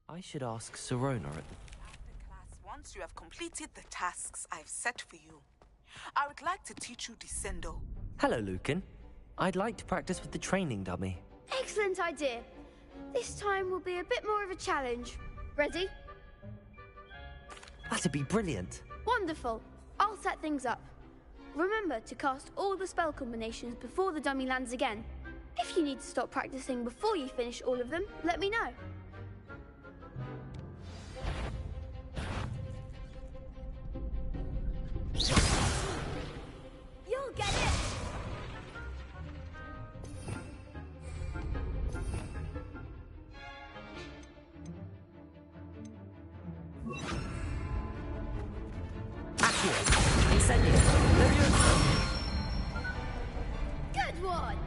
I should ask Sirona at the... After class, once you have completed the tasks I've set for you, I would like to teach you Descendo. Hello, Lucan. I'd like to practice with the training dummy. Excellent idea. This time will be a bit more of a challenge. Ready? That'd be brilliant. Wonderful. I'll set things up. Remember to cast all the spell combinations before the dummy lands again. If you need to stop practicing before you finish all of them, let me know. You'll get it! Good one!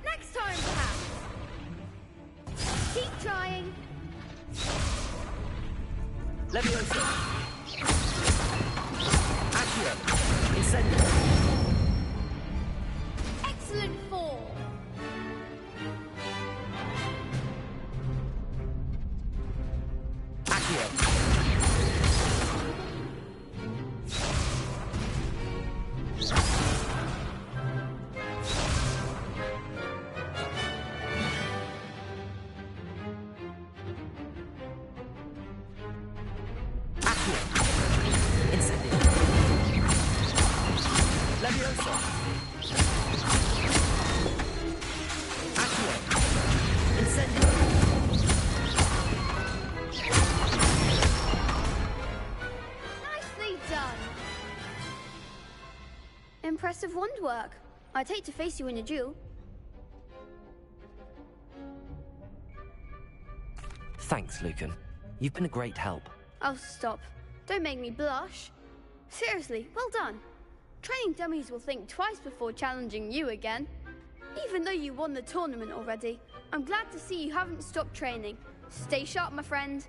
Next time, perhaps. Keep trying. Leviosa! Accio! Incendio! Excellent fall. Accio! Accio! Incendio! Leviosa! Accio! Incendio! Nicely done. Impressive wand work. I'd hate to face you in a duel. Thanks, Lucan. You've been a great help. Oh, stop. Don't make me blush. Seriously, well done. Training dummies will think twice before challenging you again. Even though you won the tournament already, I'm glad to see you haven't stopped training. Stay sharp, my friend.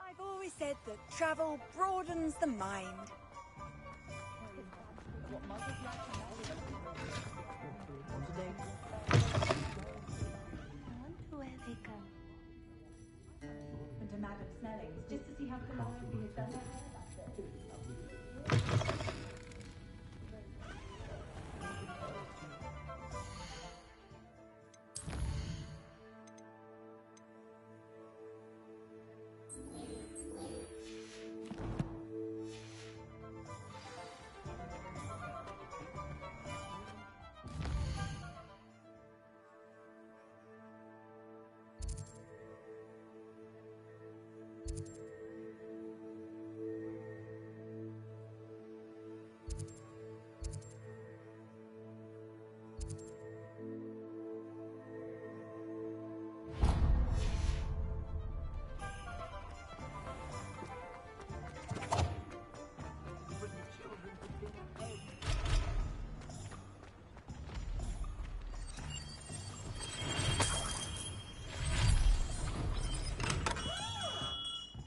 I've always said that travel broadens the mind. I wonder where they go. And to Madam Snelling's, just to see how Calliope has done her hair back there.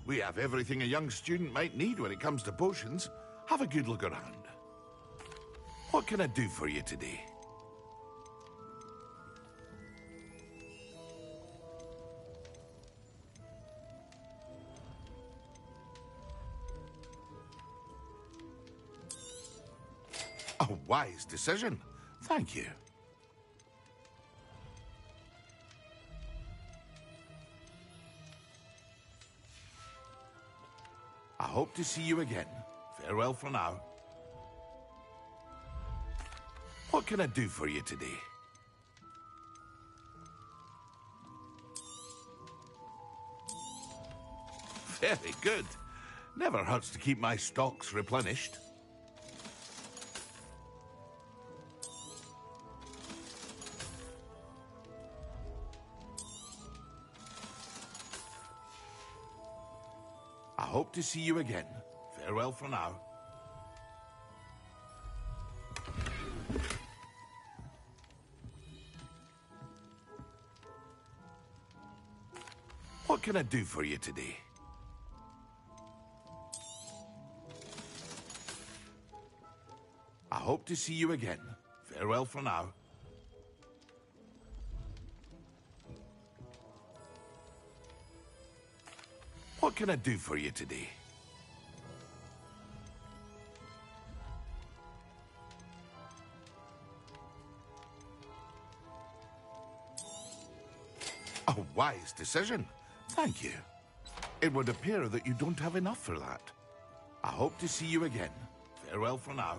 We have everything a young student might need when it comes to potions. Have a good look around. What can I do for you today? A wise decision. Thank you. I hope to see you again. Farewell for now. What can I do for you today? Very good. Never hurts to keep my stocks replenished. I hope to see you again. Farewell for now. What can I do for you today? I hope to see you again. Farewell for now. What can I do for you today? A wise decision. Thank you. It would appear that you don't have enough for that. I hope to see you again. Farewell for now.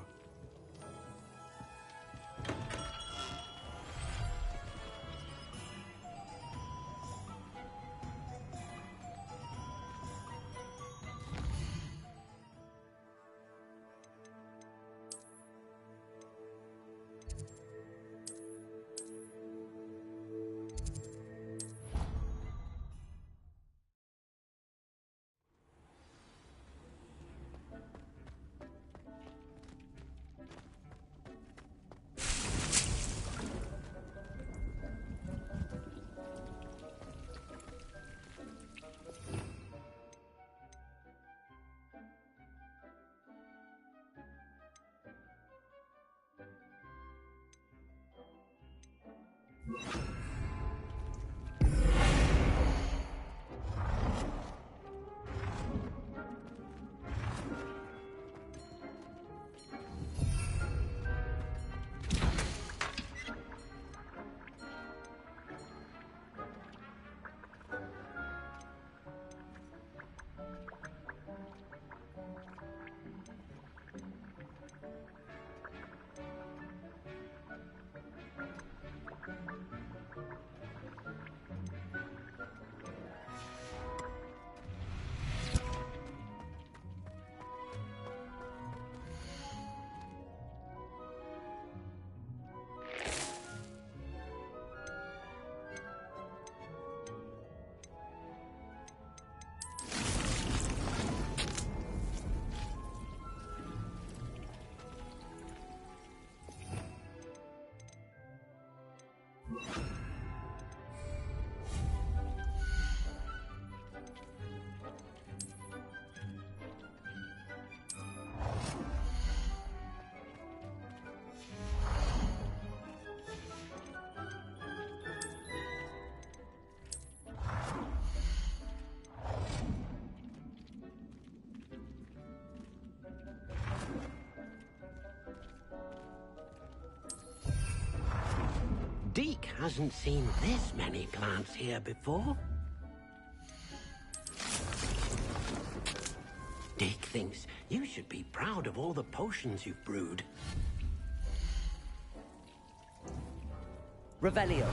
Deke hasn't seen this many plants here before. Deke thinks you should be proud of all the potions you've brewed. Revelio.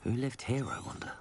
Who lived here, I wonder?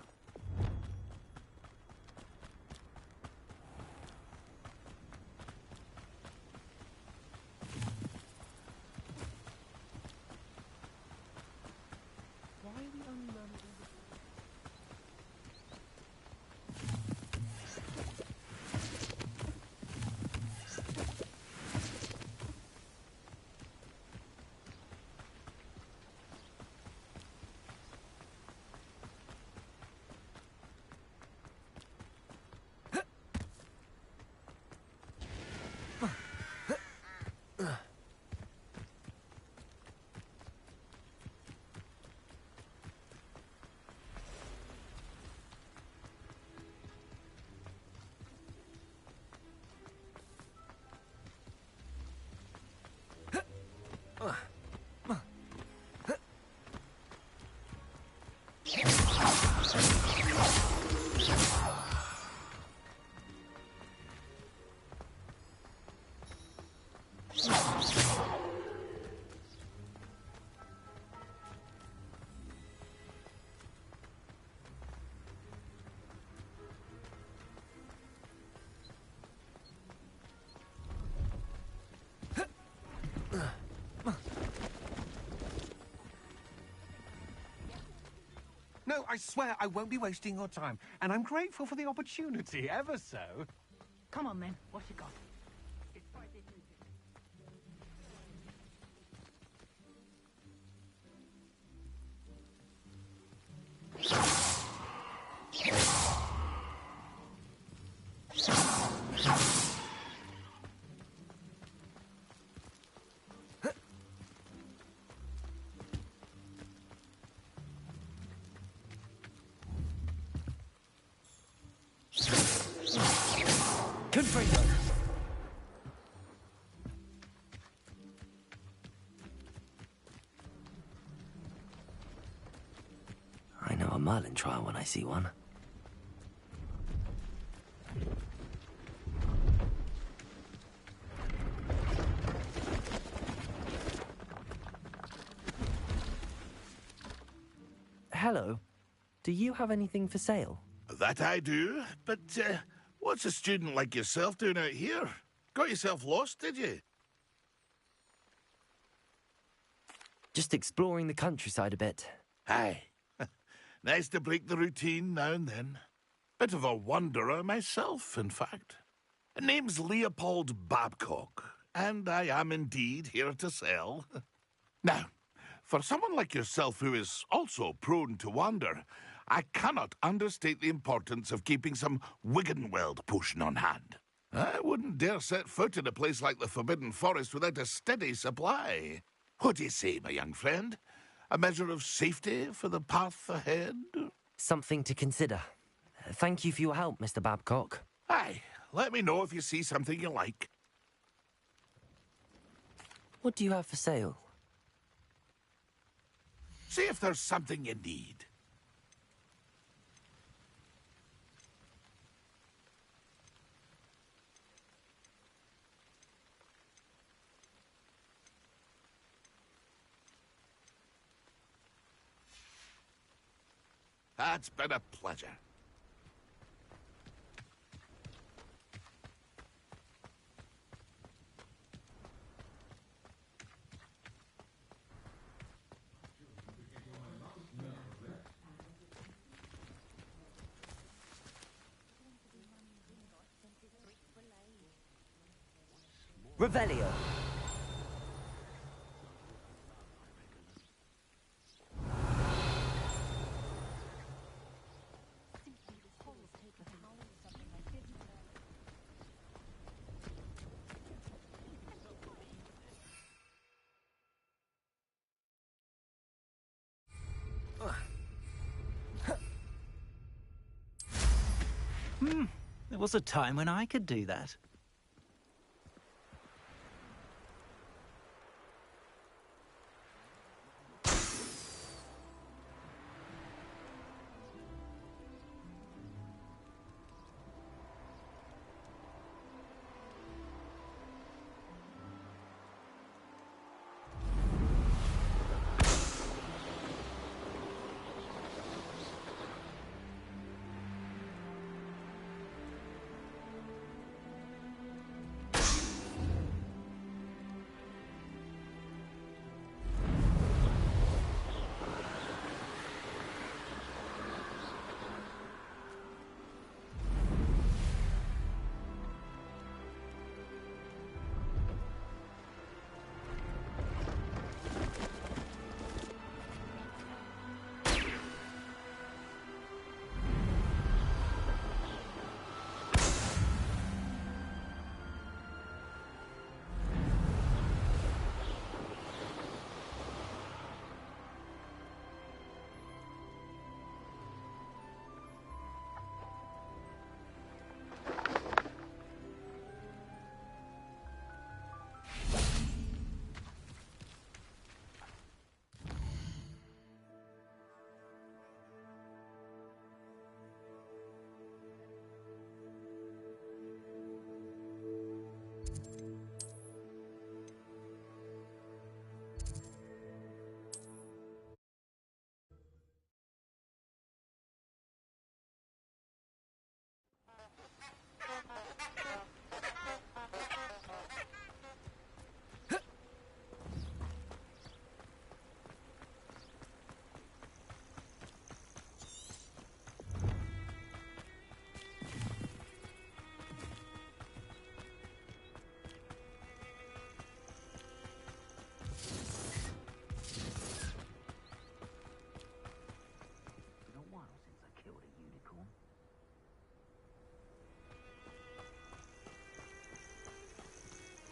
No, I swear I won't be wasting your time. And I'm grateful for the opportunity, ever so. Come on, then. What you got? Fringo. I know a Merlin trial when I see one. Hello. Do you have anything for sale? That I do, but what's a student like yourself doing out here? Got yourself lost, did you? Just exploring the countryside a bit. Aye. Nice to break the routine now and then. Bit of a wanderer myself, in fact. Name's Leopold Babcock, and I am indeed here to sell. Now, for someone like yourself who is also prone to wander, I cannot understate the importance of keeping some Wiggenweld potion on hand. I wouldn't dare set foot in a place like the Forbidden Forest without a steady supply. What do you say, my young friend? A measure of safety for the path ahead? Something to consider. Thank you for your help, Mr. Babcock. Aye, let me know if you see something you like. What do you have for sale? See if there's something you need. That's been a pleasure. Revelio. There was a time when I could do that.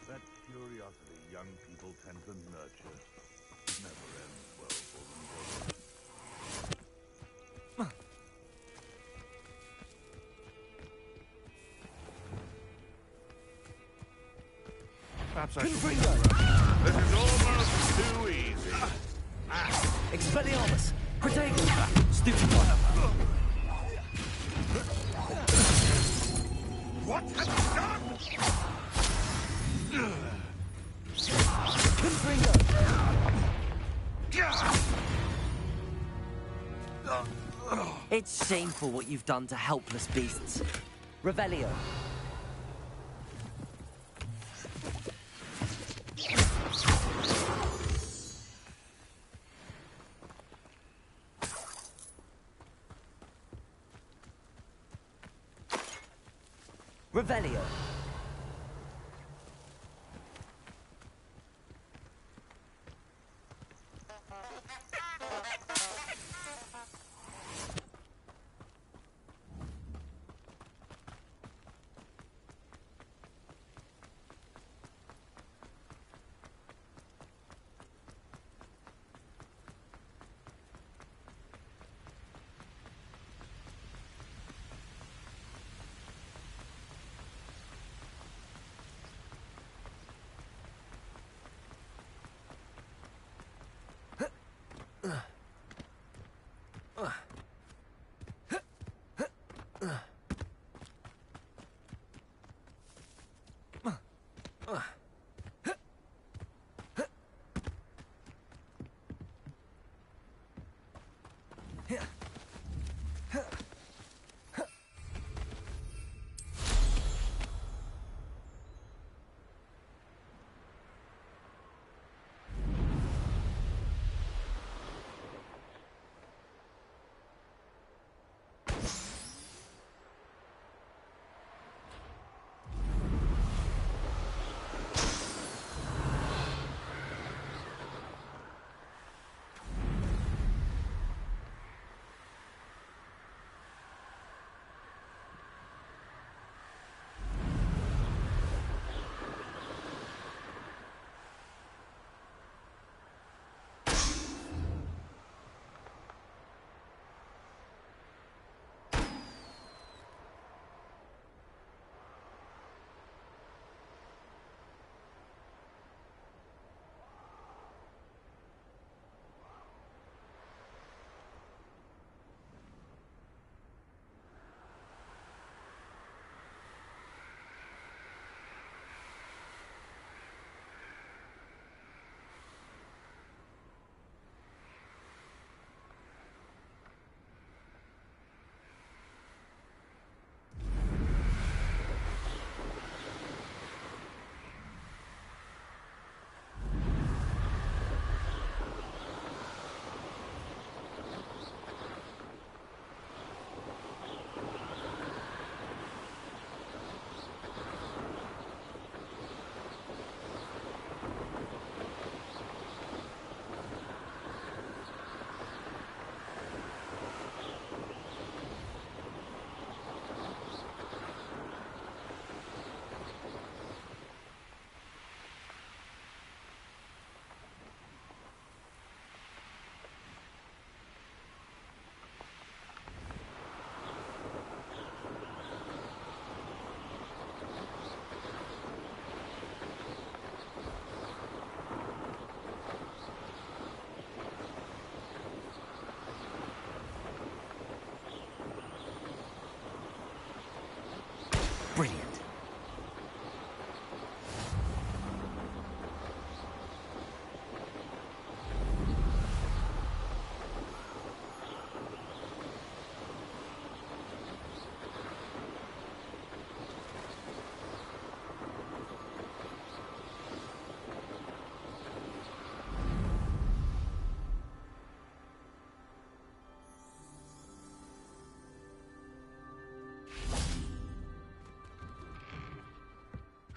That curiosity young people tend to nurture never ends well for them, does it? Perhaps I should... Confringo! This is almost too easy. Expelliarmus! Protego! Stupefy! What have you done? It's shameful what you've done to helpless beasts. Revelio. Revelio. Brilliant.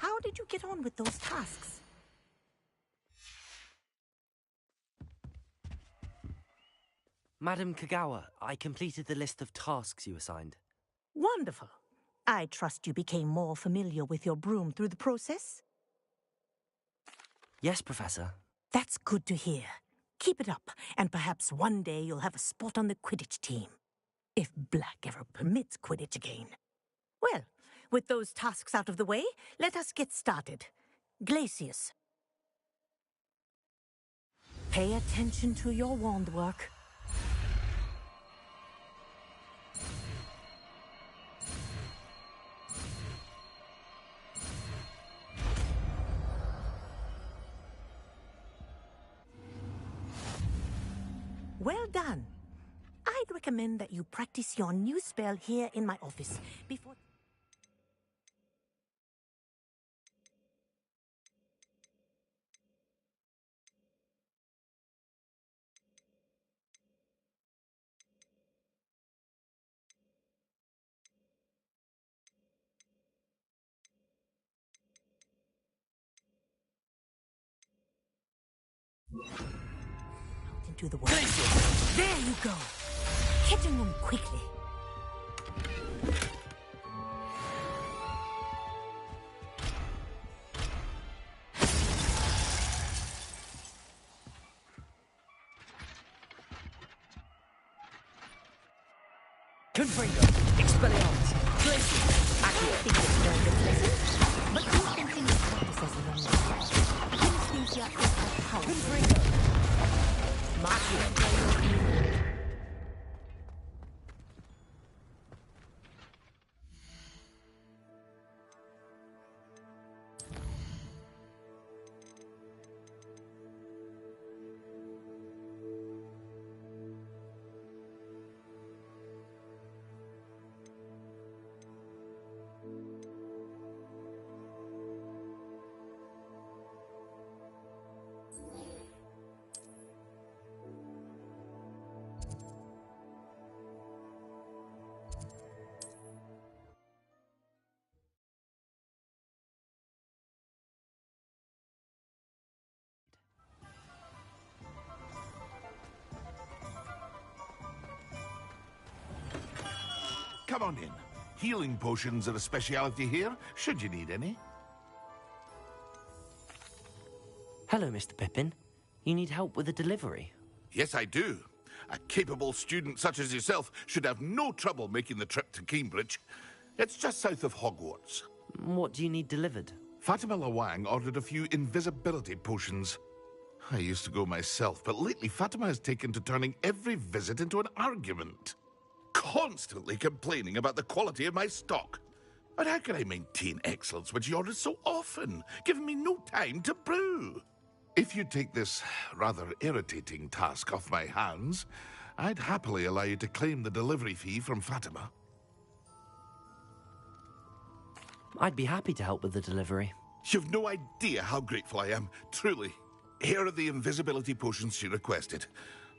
How did you get on with those tasks? Madam Kagawa, I completed the list of tasks you assigned. Wonderful. I trust you became more familiar with your broom through the process? Yes, Professor. That's good to hear. Keep it up, and perhaps one day you'll have a spot on the Quidditch team. If Black ever permits Quidditch again. Well, with those tasks out of the way, let us get started. Glacius. Pay attention to your wand work. Well done. I'd recommend that you practice your new spell here in my office before... into the water. There you go. Hitting them quickly. Confringo, Expelliarmus, Glacius, I think it's learned its lesson, but please continue to practice as a young man. Kinesthesia is a powerful. Confringo, Marcio. Come on in. Healing potions are a speciality here, should you need any. Hello, Mr. Pippin. You need help with a delivery? Yes, I do. A capable student such as yourself should have no trouble making the trip to Cambridge. It's just south of Hogwarts. What do you need delivered? Fatima Lawang ordered a few invisibility potions. I used to go myself, but lately Fatima has taken to turning every visit into an argument. Constantly complaining about the quality of my stock. But how can I maintain excellence when she orders so often, giving me no time to brew? If you take this rather irritating task off my hands, I'd happily allow you to claim the delivery fee from Fatima. I'd be happy to help with the delivery. You've no idea how grateful I am, truly. Here are the invisibility potions she requested.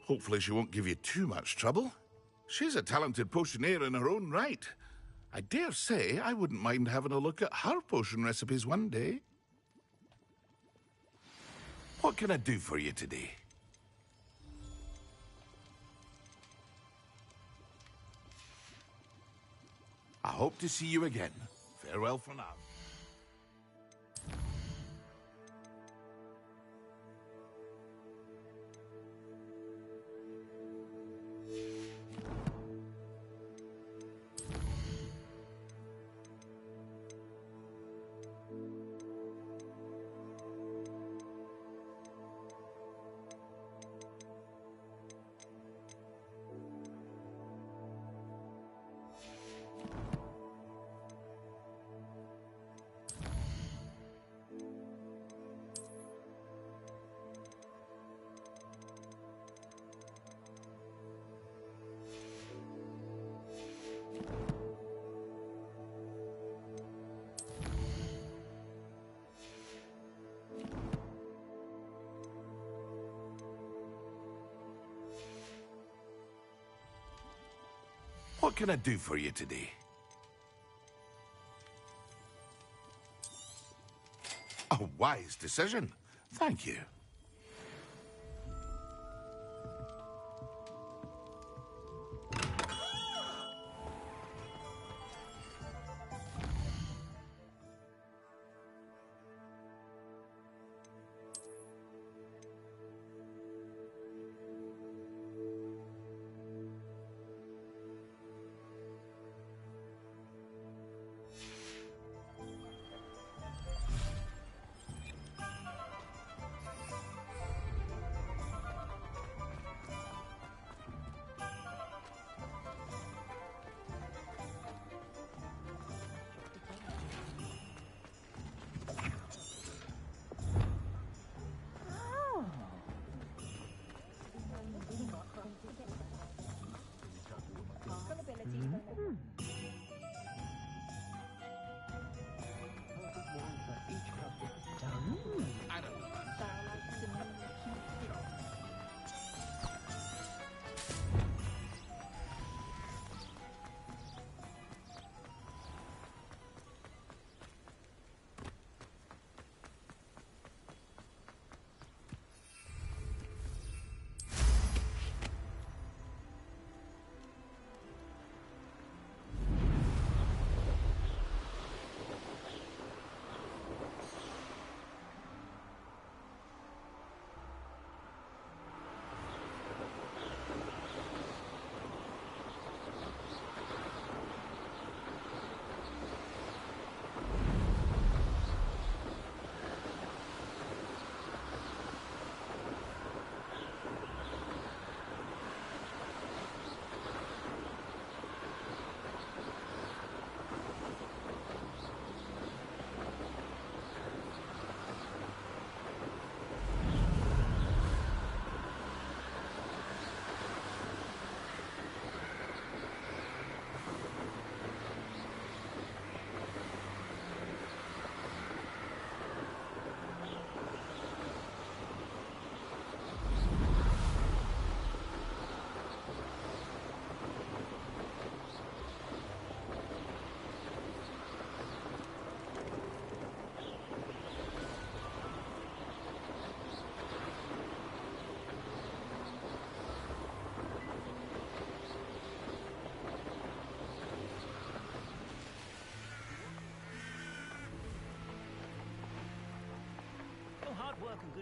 Hopefully she won't give you too much trouble. She's a talented potioneer in her own right. I dare say I wouldn't mind having a look at her potion recipes one day. What can I do for you today? I hope to see you again. Farewell for now. What can I do for you today? A wise decision. Thank you.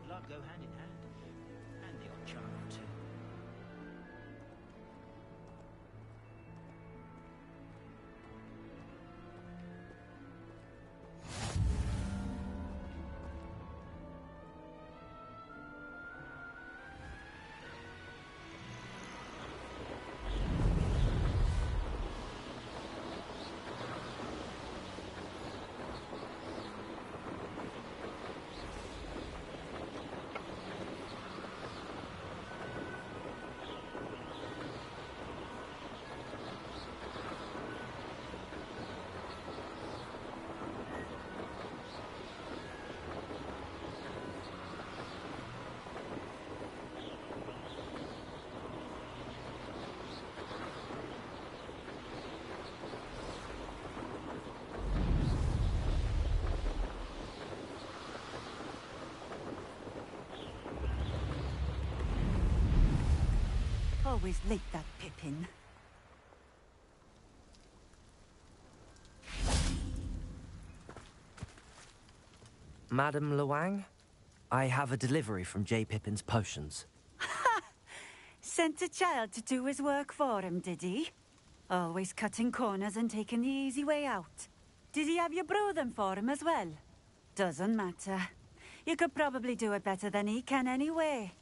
and luck go hand in hand. And the odd charm or two. Always late, that Pippin. Madam Luang, I have a delivery from J. Pippin's potions. Ha! Sent a child to do his work for him, did he? Always cutting corners and taking the easy way out. Did he have you brew them for him as well? Doesn't matter. You could probably do it better than he can anyway.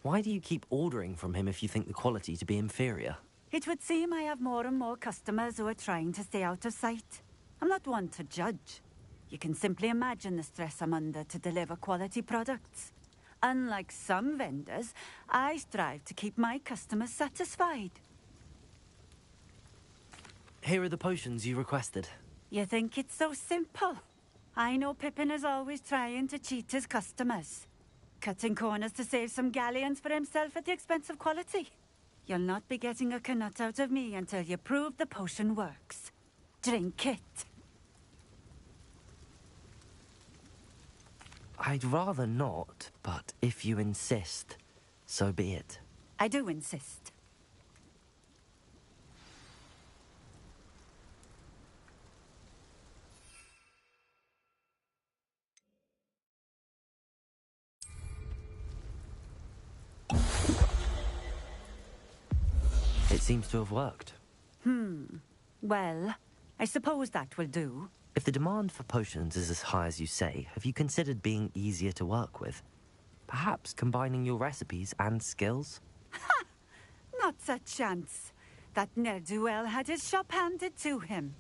Why do you keep ordering from him if you think the quality to be inferior? It would seem I have more and more customers who are trying to stay out of sight. I'm not one to judge. You can simply imagine the stress I'm under to deliver quality products. Unlike some vendors, I strive to keep my customers satisfied. Here are the potions you requested. You think it's so simple? I know Pippin is always trying to cheat his customers. Cutting corners to save some galleons for himself at the expense of quality. You'll not be getting a canut out of me until you prove the potion works. Drink it. I'd rather not, but if you insist, so be it. I do insist. It seems to have worked. Well, I suppose that will do. If the demand for potions is as high as you say, have you considered being easier to work with? Perhaps combining your recipes and skills? Ha! Not a chance. That ne'er-do-well had his shop handed to him.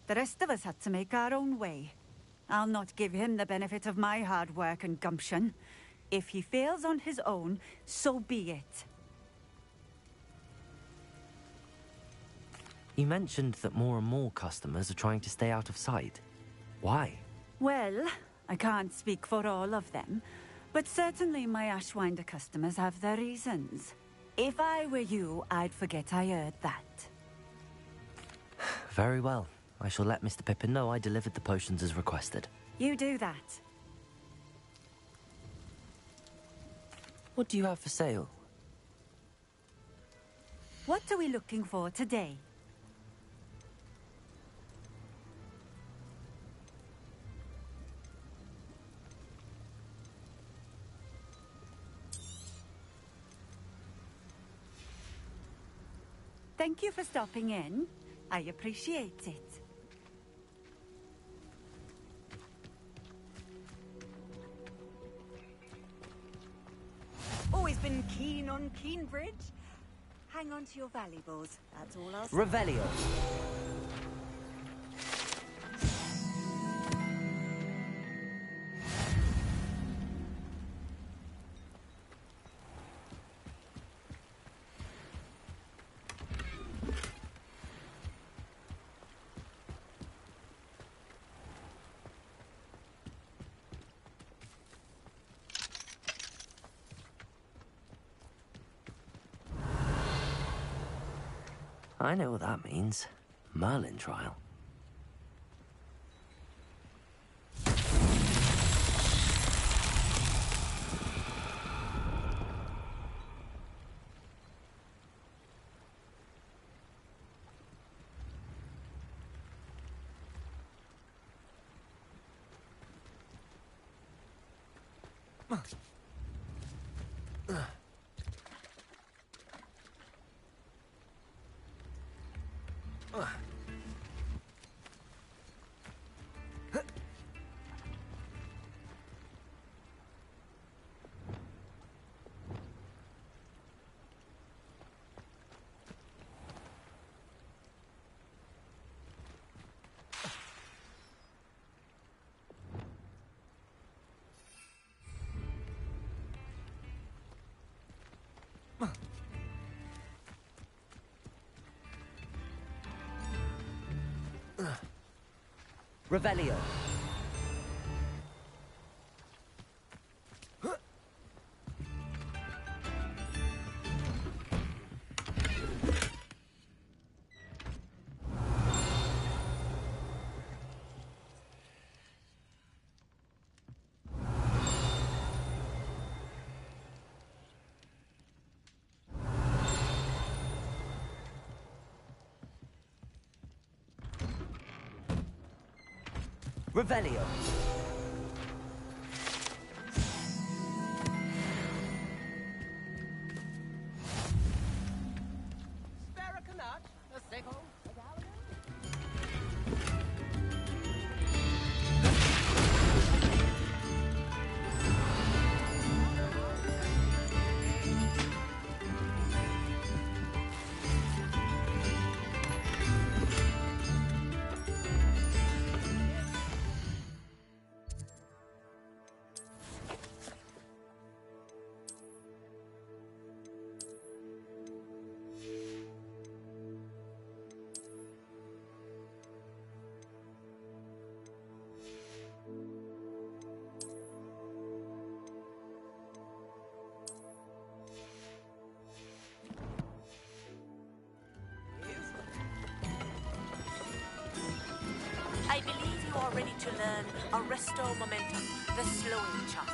The rest of us had to make our own way. I'll not give him the benefit of my hard work and gumption. If he fails on his own, so be it. You mentioned that more and more customers are trying to stay out of sight. Why? Well, I can't speak for all of them, but certainly my Ashwinder customers have their reasons. If I were you, I'd forget I heard that. Very well. I shall let Mr. Pippin know I delivered the potions as requested. You do that. What do you have for sale? What are we looking for today? Thank you for stopping in. I appreciate it. Always been keen on Keenbridge. Hang on to your valuables. That's all I'll say. Revelio. I know what that means. Merlin trial. Revelio. Revelio. I believe you are ready to learn Arresto Momentum, the slowing charm.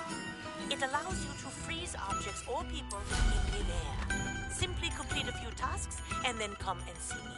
It allows you to freeze objects or people in midair. Simply complete a few tasks and then come and see me.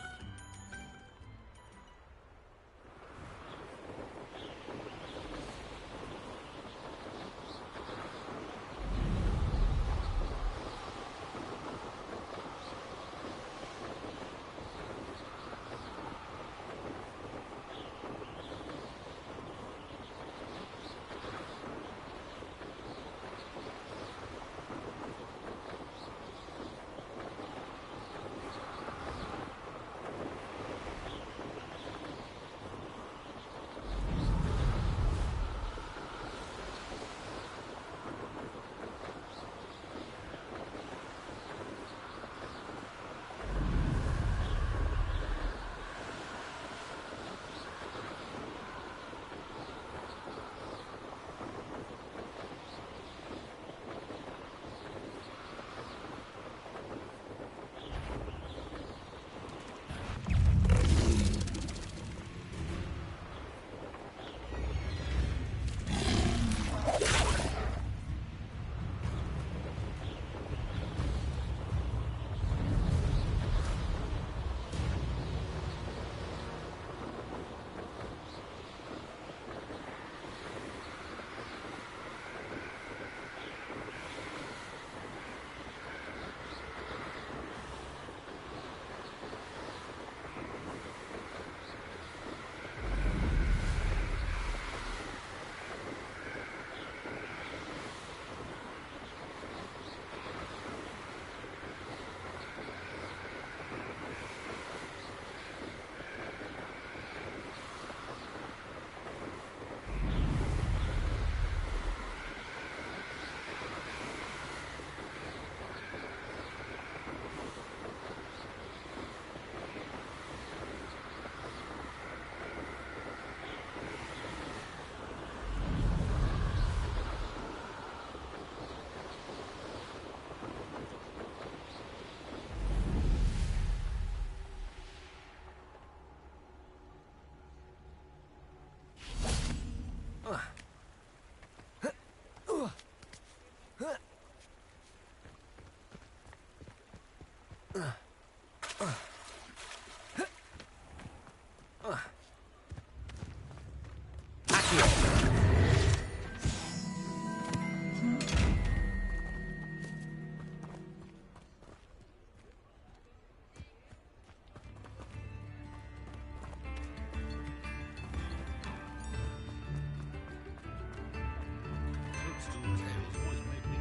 tales always make me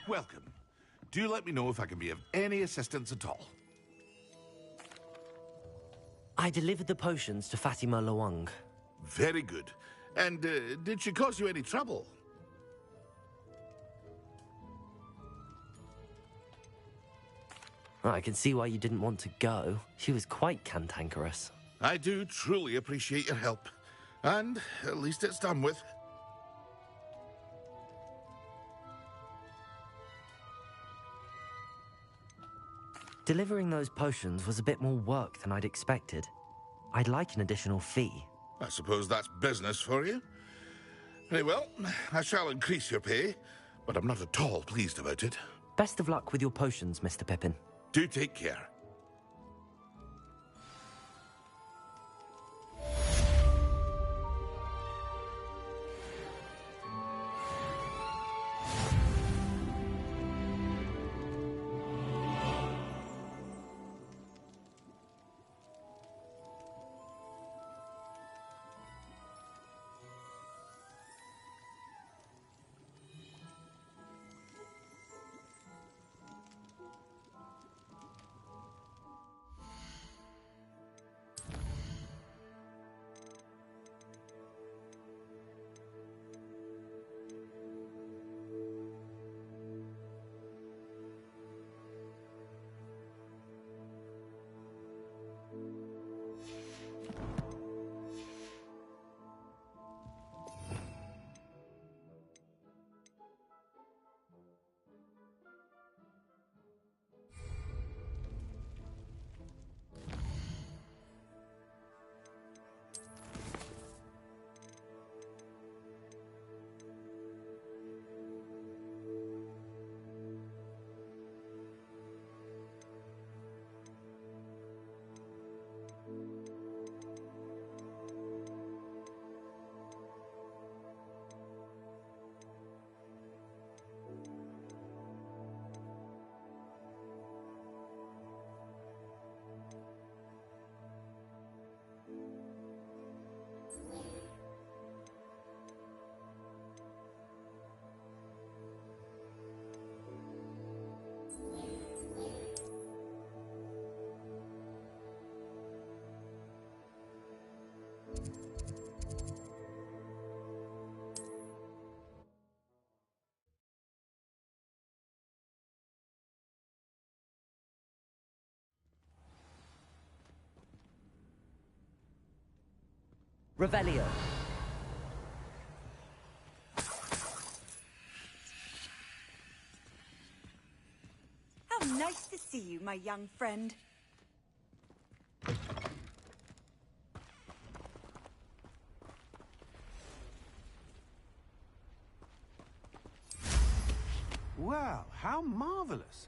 welcome. Do let me know if I can be of any assistance at all. I delivered the potions to Fatima Lawang. Very good. And did she cause you any trouble? I can see why you didn't want to go. She was quite cantankerous. I do truly appreciate your help. And at least it's done with. Delivering those potions was a bit more work than I'd expected. I'd like an additional fee. I suppose that's business for you. Very well, I shall increase your pay, but I'm not at all pleased about it. Best of luck with your potions, Mr. Pippin. Do take care. Revelio. How nice to see you, my young friend. Well, how marvelous.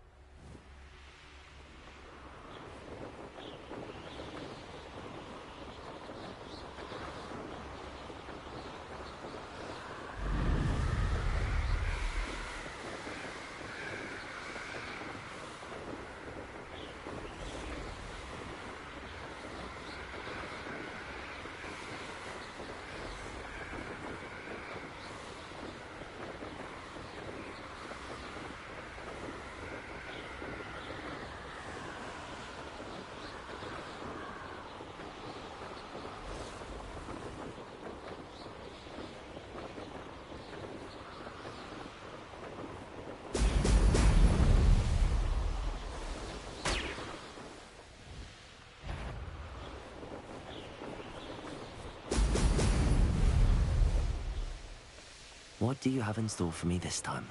What do you have in store for me this time?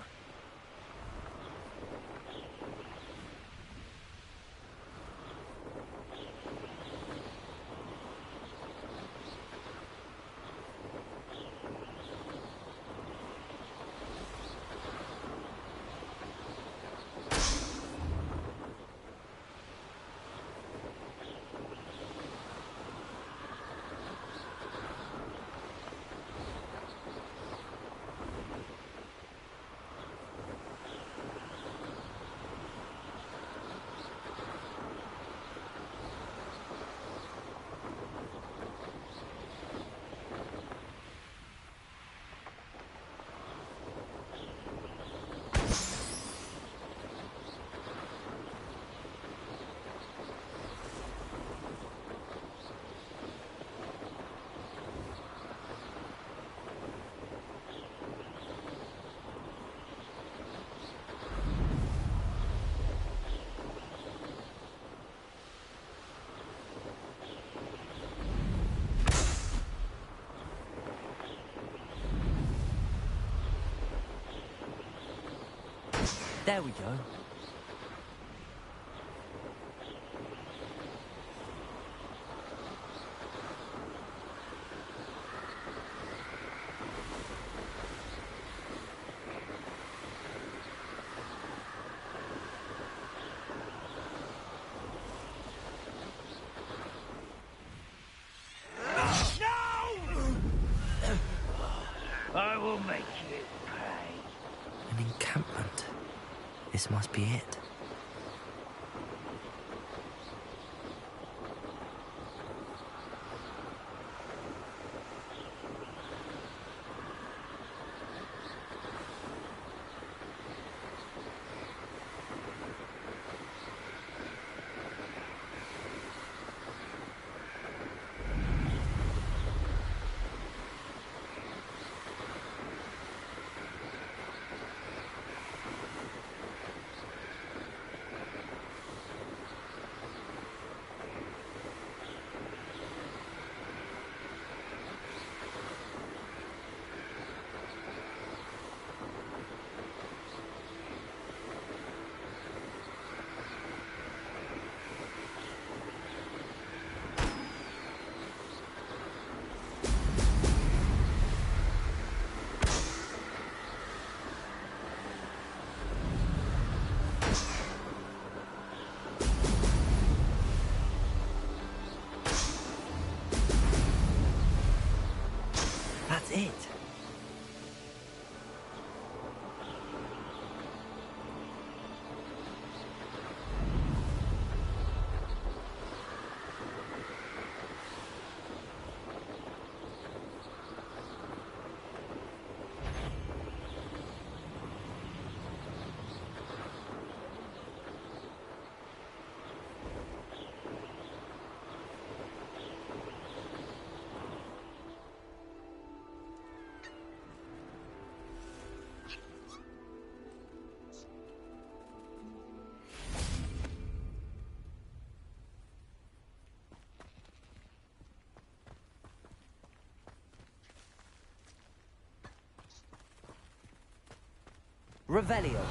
There we go. I will make you pay. An encampment. This must be it. That's it. Revelio.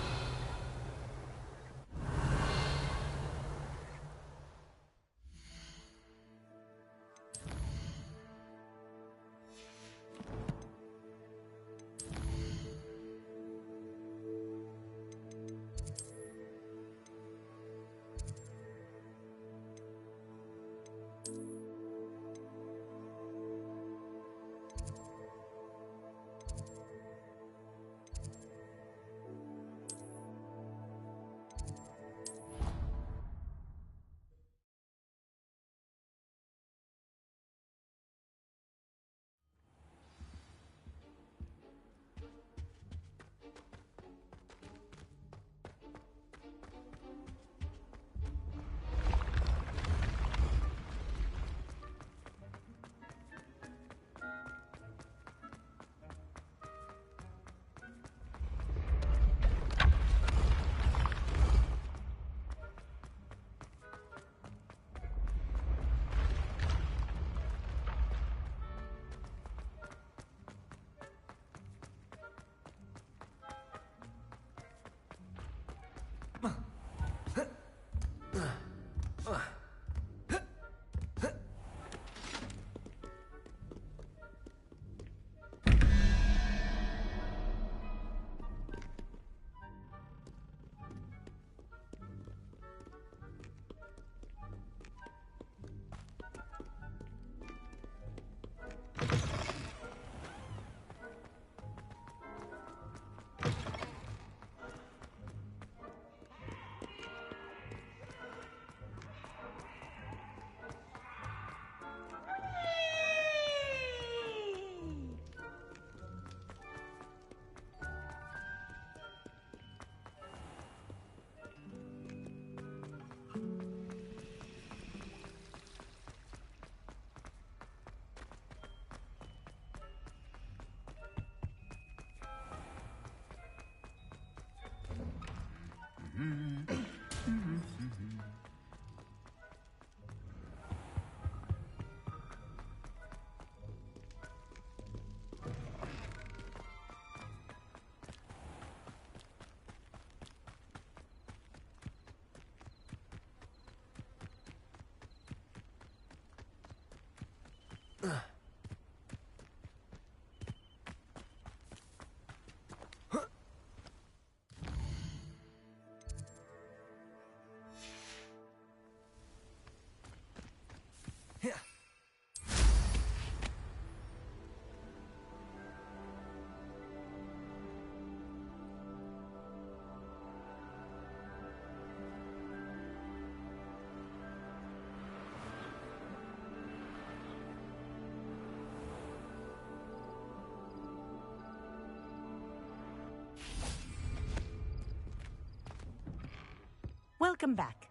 Welcome back.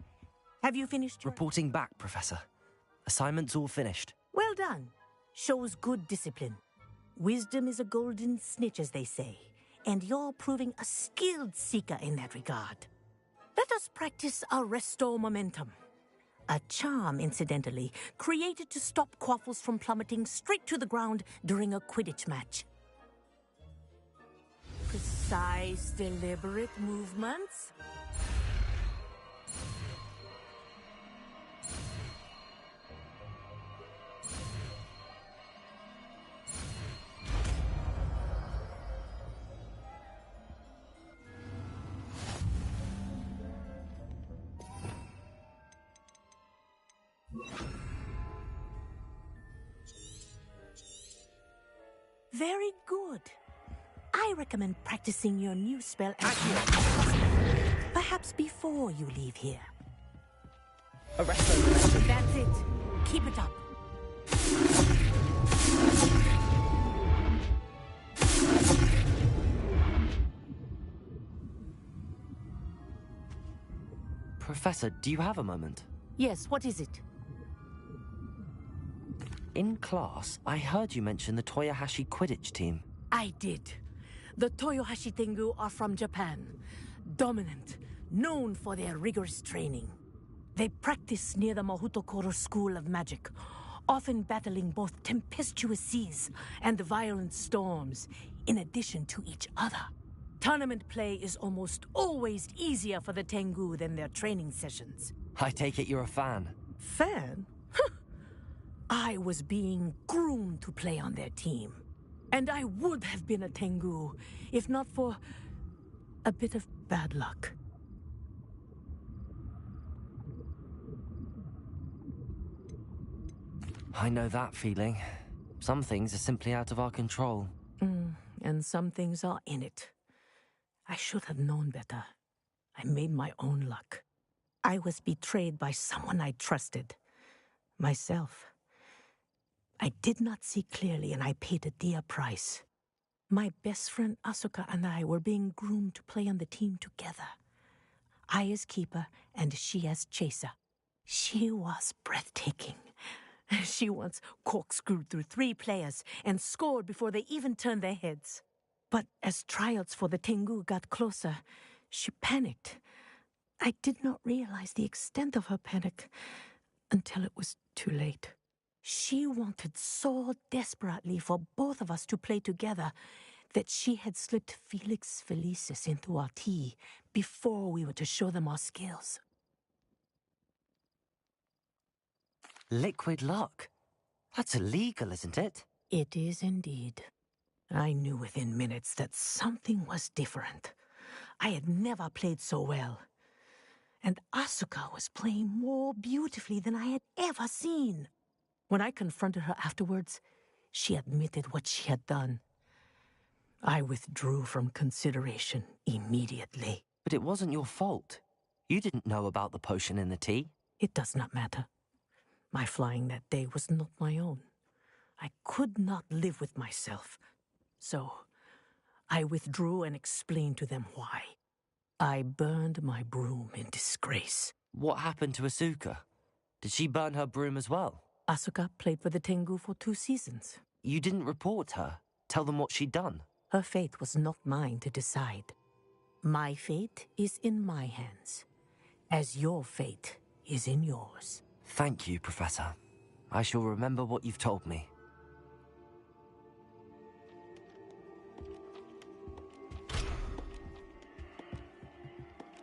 Have you finished your... Reporting back, Professor. Assignment's all finished. Well done. Shows good discipline. Wisdom is a golden snitch, as they say, and you're proving a skilled seeker in that regard. Let us practice Arresto Momentum. A charm, incidentally, created to stop quaffles from plummeting straight to the ground during a Quidditch match. Precise, deliberate movements. Very good. I recommend practicing your new spell as soon as possible. Perhaps before you leave here. That's it. Keep it up. Professor, do you have a moment? Yes, what is it? In class, I heard you mention the Toyohashi Quidditch team. I did. The Toyohashi Tengu are from Japan. Dominant, known for their rigorous training. They practice near the Mahutokoro School of Magic, often battling both tempestuous seas and violent storms, in addition to each other. Tournament play is almost always easier for the Tengu than their training sessions. I take it you're a fan. Fan? I was being groomed to play on their team. And I would have been a Tengu, if not for a bit of bad luck. I know that feeling. Some things are simply out of our control. And some things are in it. I should have known better. I made my own luck. I was betrayed by someone I trusted. Myself. I did not see clearly, and I paid a dear price. My best friend Asuka and I were being groomed to play on the team together. I as keeper, and she as chaser. She was breathtaking. She once corkscrewed through 3 players and scored before they even turned their heads. But as tryouts for the Tengu got closer, she panicked. I did not realize the extent of her panic until it was too late. She wanted so desperately for both of us to play together that she had slipped Felix Felicis into our tea before we were to show them our skills. Liquid luck? That's illegal, isn't it? It is indeed. I knew within minutes that something was different. I had never played so well. And Asuka was playing more beautifully than I had ever seen. When I confronted her afterwards, she admitted what she had done. I withdrew from consideration immediately. But it wasn't your fault. You didn't know about the potion in the tea. It does not matter. My flying that day was not my own. I could not live with myself. So, I withdrew and explained to them why. I burned my broom in disgrace. What happened to Asuka? Did she burn her broom as well? Asuka played for the Tengu for 2 seasons. You didn't report her? Tell them what she'd done? Her fate was not mine to decide. My fate is in my hands, as your fate is in yours. Thank you, Professor. I shall remember what you've told me.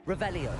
Revelio.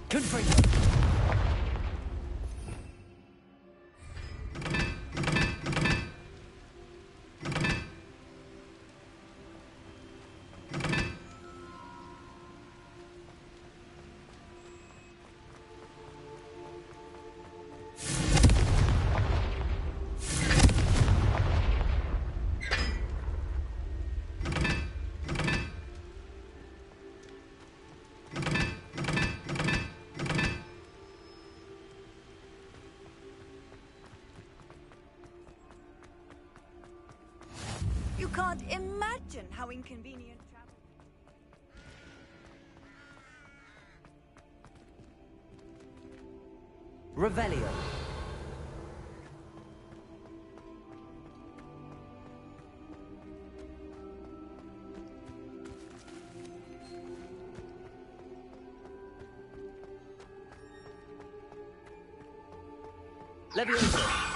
Confringo! You can't imagine how inconvenient travel... Revelio. Leviosa.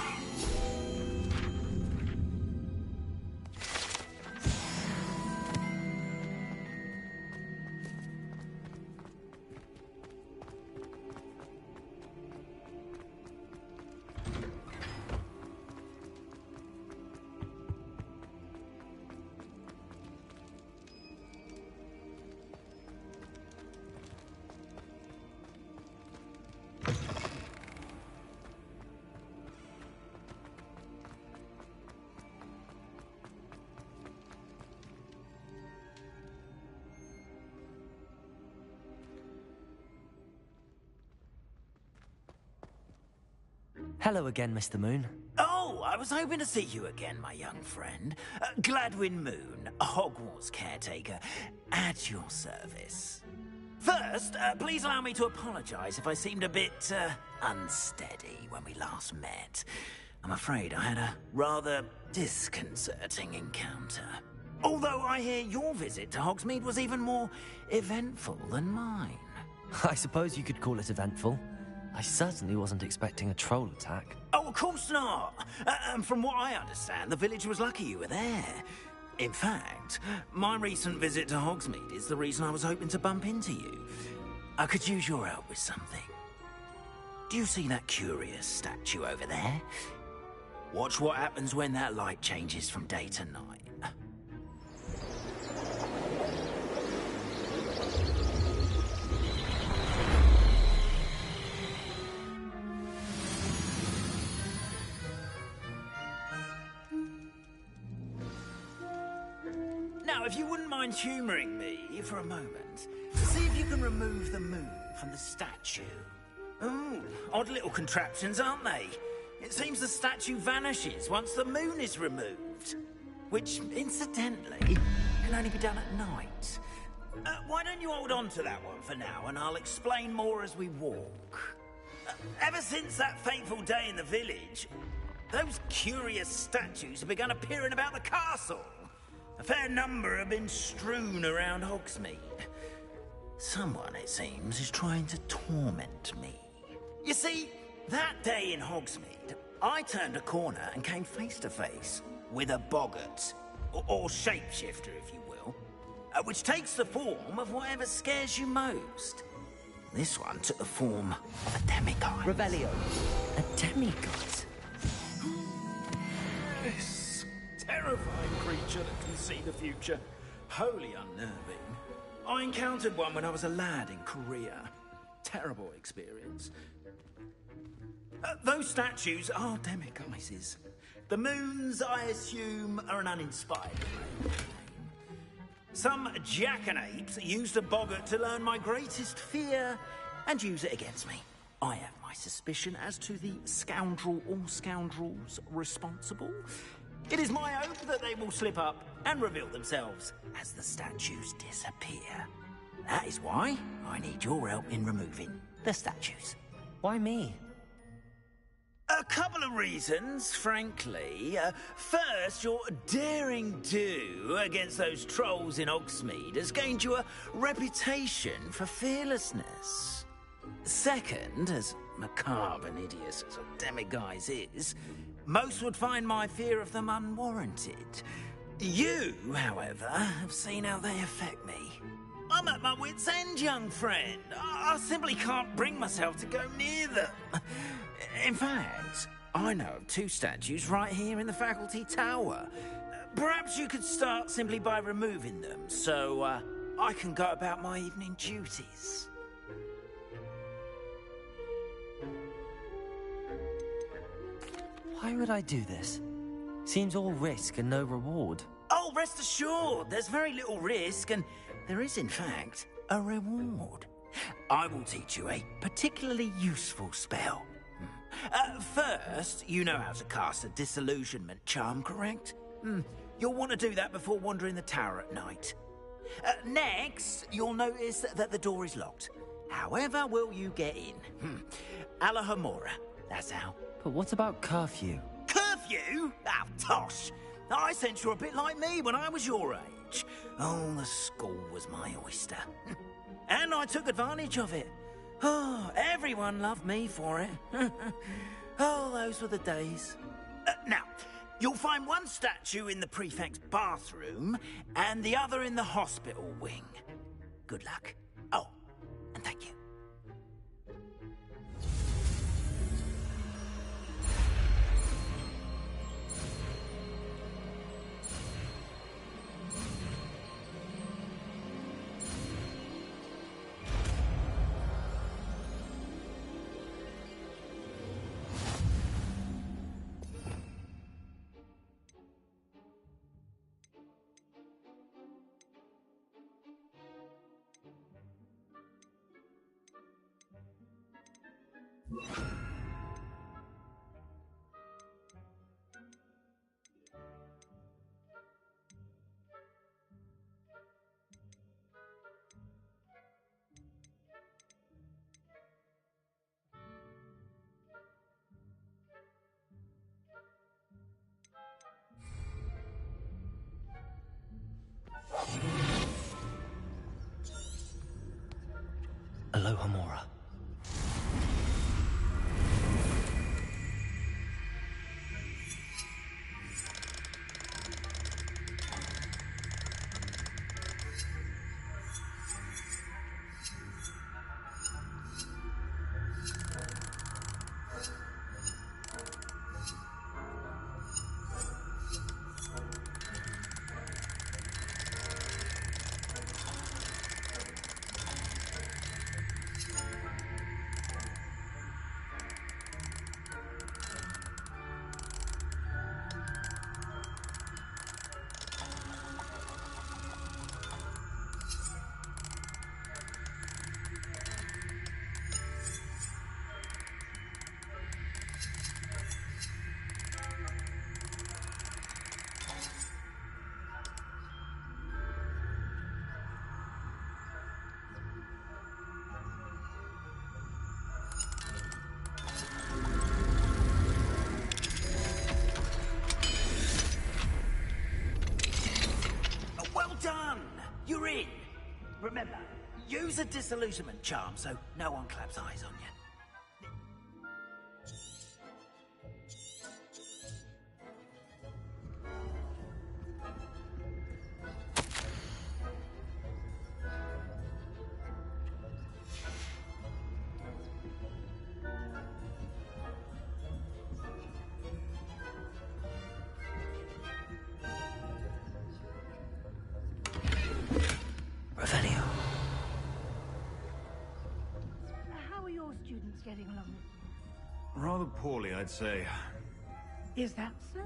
Hello again, Mr. Moon. Oh, I was hoping to see you again, my young friend. Gladwin Moon, Hogwarts caretaker, at your service. First, please allow me to apologize if I seemed a bit, unsteady when we last met. I'm afraid I had a rather disconcerting encounter. Although I hear your visit to Hogsmeade was even more eventful than mine. I suppose you could call it eventful. I certainly wasn't expecting a troll attack. Oh, of course not. And from what I understand, the village was lucky you were there. In fact, my recent visit to Hogsmeade is the reason I was hoping to bump into you. I could use your help with something. Do you see that curious statue over there? Watch what happens when that light changes from day to night. Now, if you wouldn't mind humouring me for a moment, see if you can remove the moon from the statue. Oh, odd little contraptions, aren't they? It seems the statue vanishes once the moon is removed. Which, incidentally, can only be done at night. Why don't you hold on to that one for now, and I'll explain more as we walk. Ever since that fateful day in the village, those curious statues have begun appearing about the castle. A fair number have been strewn around Hogsmeade. Someone, it seems, is trying to torment me. You see, that day in Hogsmeade, I turned a corner and came face to face with a boggart, or shapeshifter, if you will, which takes the form of whatever scares you most. This one took the form of a demigod. Revelio. A demigod? This terrifying creature that can see the future. Wholly unnerving. I encountered one when I was a lad in Korea. Terrible experience. Those statues are demiguises. The moons, I assume, are an uninspired name. Some jackanapes used a boggart to learn my greatest fear and use it against me. I have my suspicion as to the scoundrel or scoundrels responsible. It is my hope that they will slip up and reveal themselves as the statues disappear. That is why I need your help in removing the statues. Why me? A couple of reasons, frankly. First, your daring do against those trolls in Hogsmeade has gained you a reputation for fearlessness. Second, as macabre and hideous as a demiguise is, most would find my fear of them unwarranted. You, however, have seen how they affect me. I'm at my wit's end, young friend. I simply can't bring myself to go near them. In fact, I know of 2 statues right here in the faculty tower. Perhaps you could start simply by removing them, so I can go about my evening duties. Why would I do this? Seems all risk and no reward. Oh, rest assured, there's very little risk, and there is, in fact, a reward. I will teach you a particularly useful spell. First, you know how to cast a disillusionment charm, correct? You'll want to do that before wandering the tower at night. Next, you'll notice that the door is locked. However will you get in? Alahomora, that's how. But what about curfew? Curfew? Oh, tosh! I sense you're a bit like me when I was your age. Oh, the school was my oyster. And I took advantage of it. Oh, everyone loved me for it. Oh, those were the days. Now, you'll find one statue in the prefect's bathroom and the other in the hospital wing. Good luck. Oh, and thank you. Alohomora. You're in. Remember, use a disillusionment charm so no one claps eyes on you. How are your students getting along? Rather poorly, I'd say. Is that so?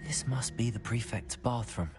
This must be the prefect's bathroom.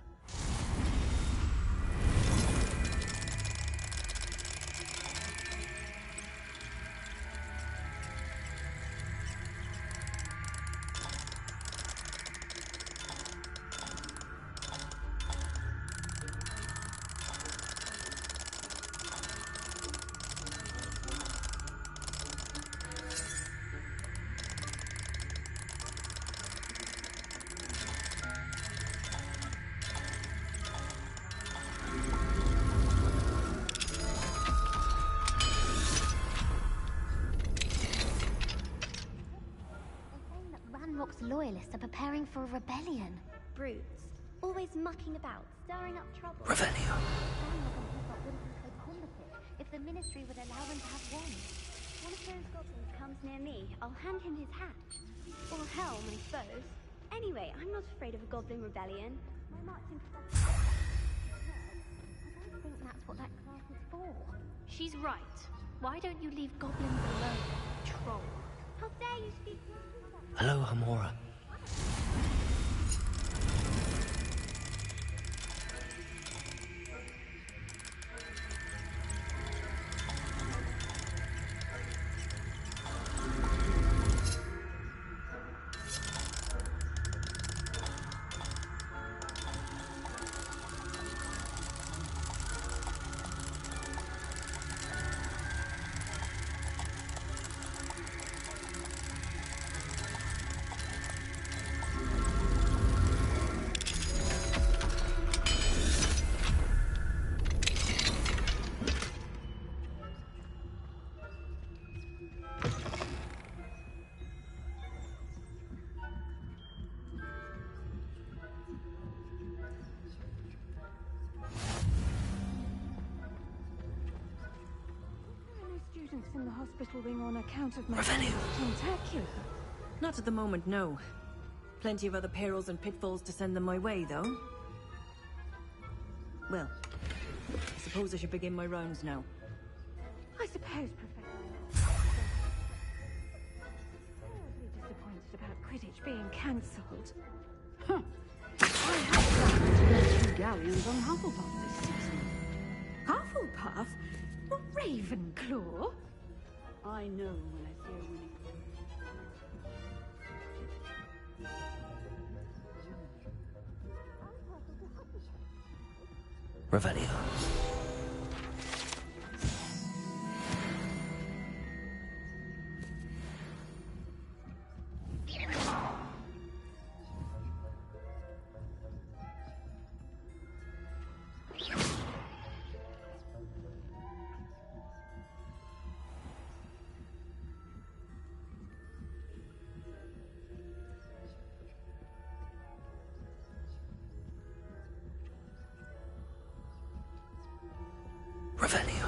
Babcock's loyalists are preparing for a rebellion. Brutes. Always mucking about, stirring up trouble. Revelio. If the Ministry would allow them to have one. One of those goblins comes near me, I'll hand him his hat. Or helm, I suppose. Anyway, I'm not afraid of a goblin rebellion. My marching professor... I don't think that's what that class is for. She's right. Why don't you leave goblins alone, troll? How dare you speak... Hello, Hamora. In the hospital wing on account of my tentacular. Not at the moment, no. Plenty of other perils and pitfalls to send them my way, though. Well, I suppose I should begin my rounds now. I suppose, Professor. Terribly disappointed about Quidditch being cancelled. Huh. I have 2 galleons on Hufflepuff this season. Hufflepuff? What, Ravenclaw? I know when I see a winning. Revelio. Revelio.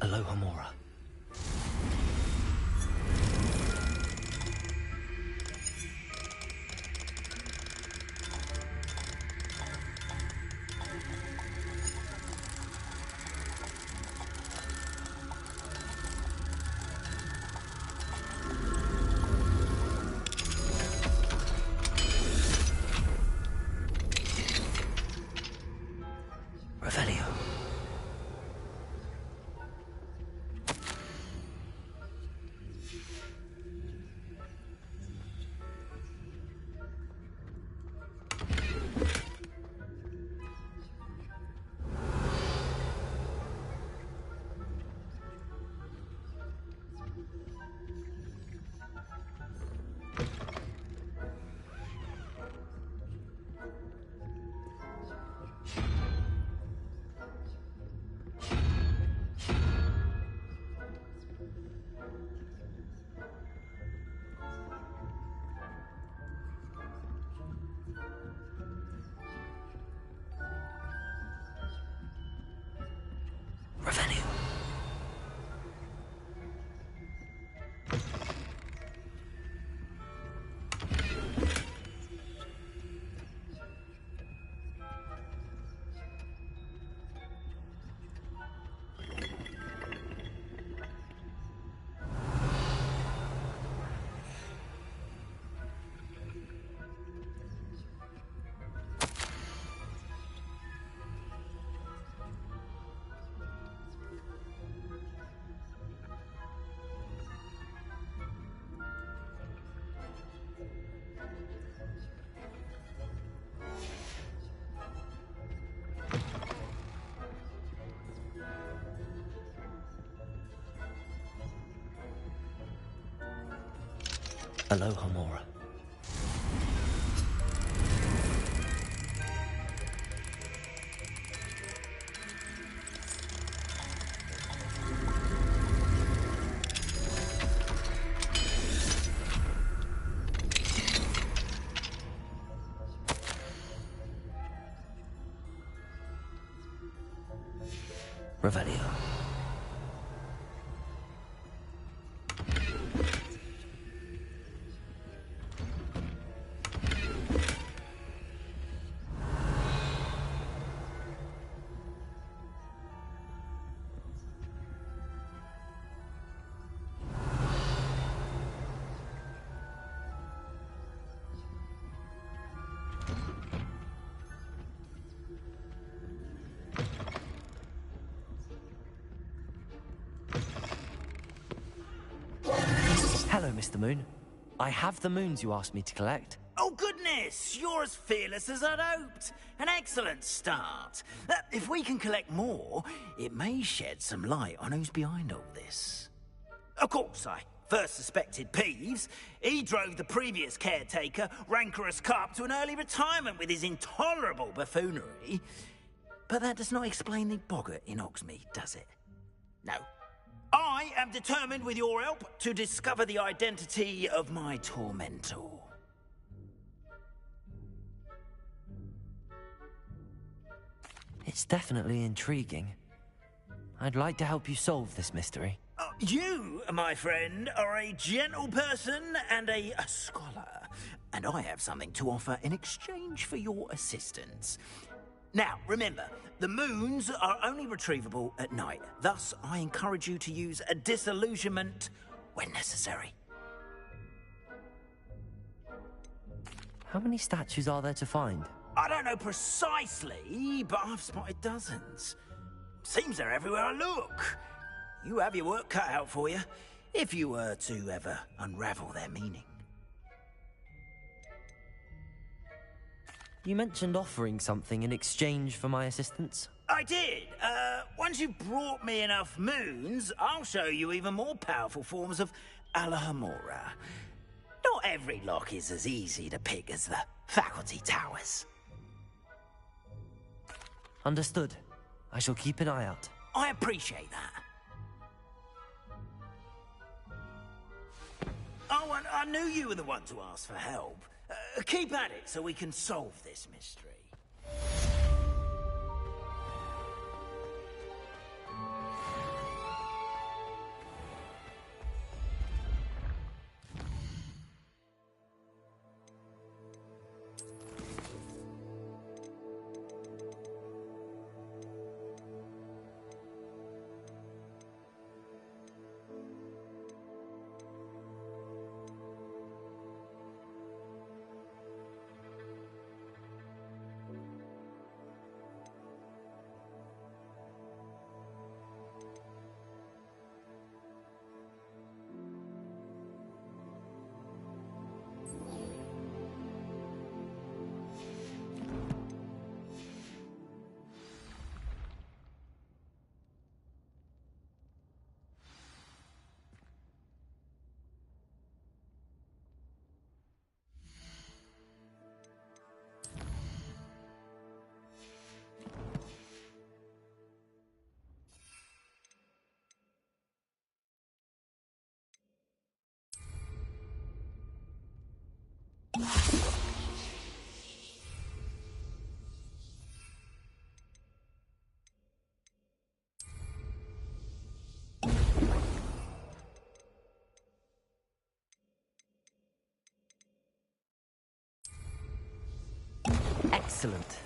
Aloha Mora. Revelio. Aloha, Mora. Revelio. Hello, Mr. Moon. I have the moons you asked me to collect. Oh, goodness! You're as fearless as I'd hoped. An excellent start. If we can collect more, it may shed some light on who's behind all this. Of course, I first suspected Peeves. He drove the previous caretaker, Rancorous Carp, to an early retirement with his intolerable buffoonery. But that does not explain the boggart in Hogsmeade, does it? No. I am determined, with your help, to discover the identity of my tormentor. It's definitely intriguing. I'd like to help you solve this mystery. You, my friend, are a gentle person and a scholar, and I have something to offer in exchange for your assistance. Now, remember, the moons are only retrievable at night. Thus, I encourage you to use a disillusionment when necessary. How many statues are there to find? I don't know precisely, but I've spotted dozens. Seems they're everywhere I look. You have your work cut out for you, if you were to ever unravel their meaning. You mentioned offering something in exchange for my assistance? I did. Once you've brought me enough moons, I'll show you even more powerful forms of Alohomora. Not every lock is as easy to pick as the faculty towers. Understood. I shall keep an eye out. I appreciate that. Oh, and I knew you were the one to ask for help. Keep at it so we can solve this mystery. Excellent.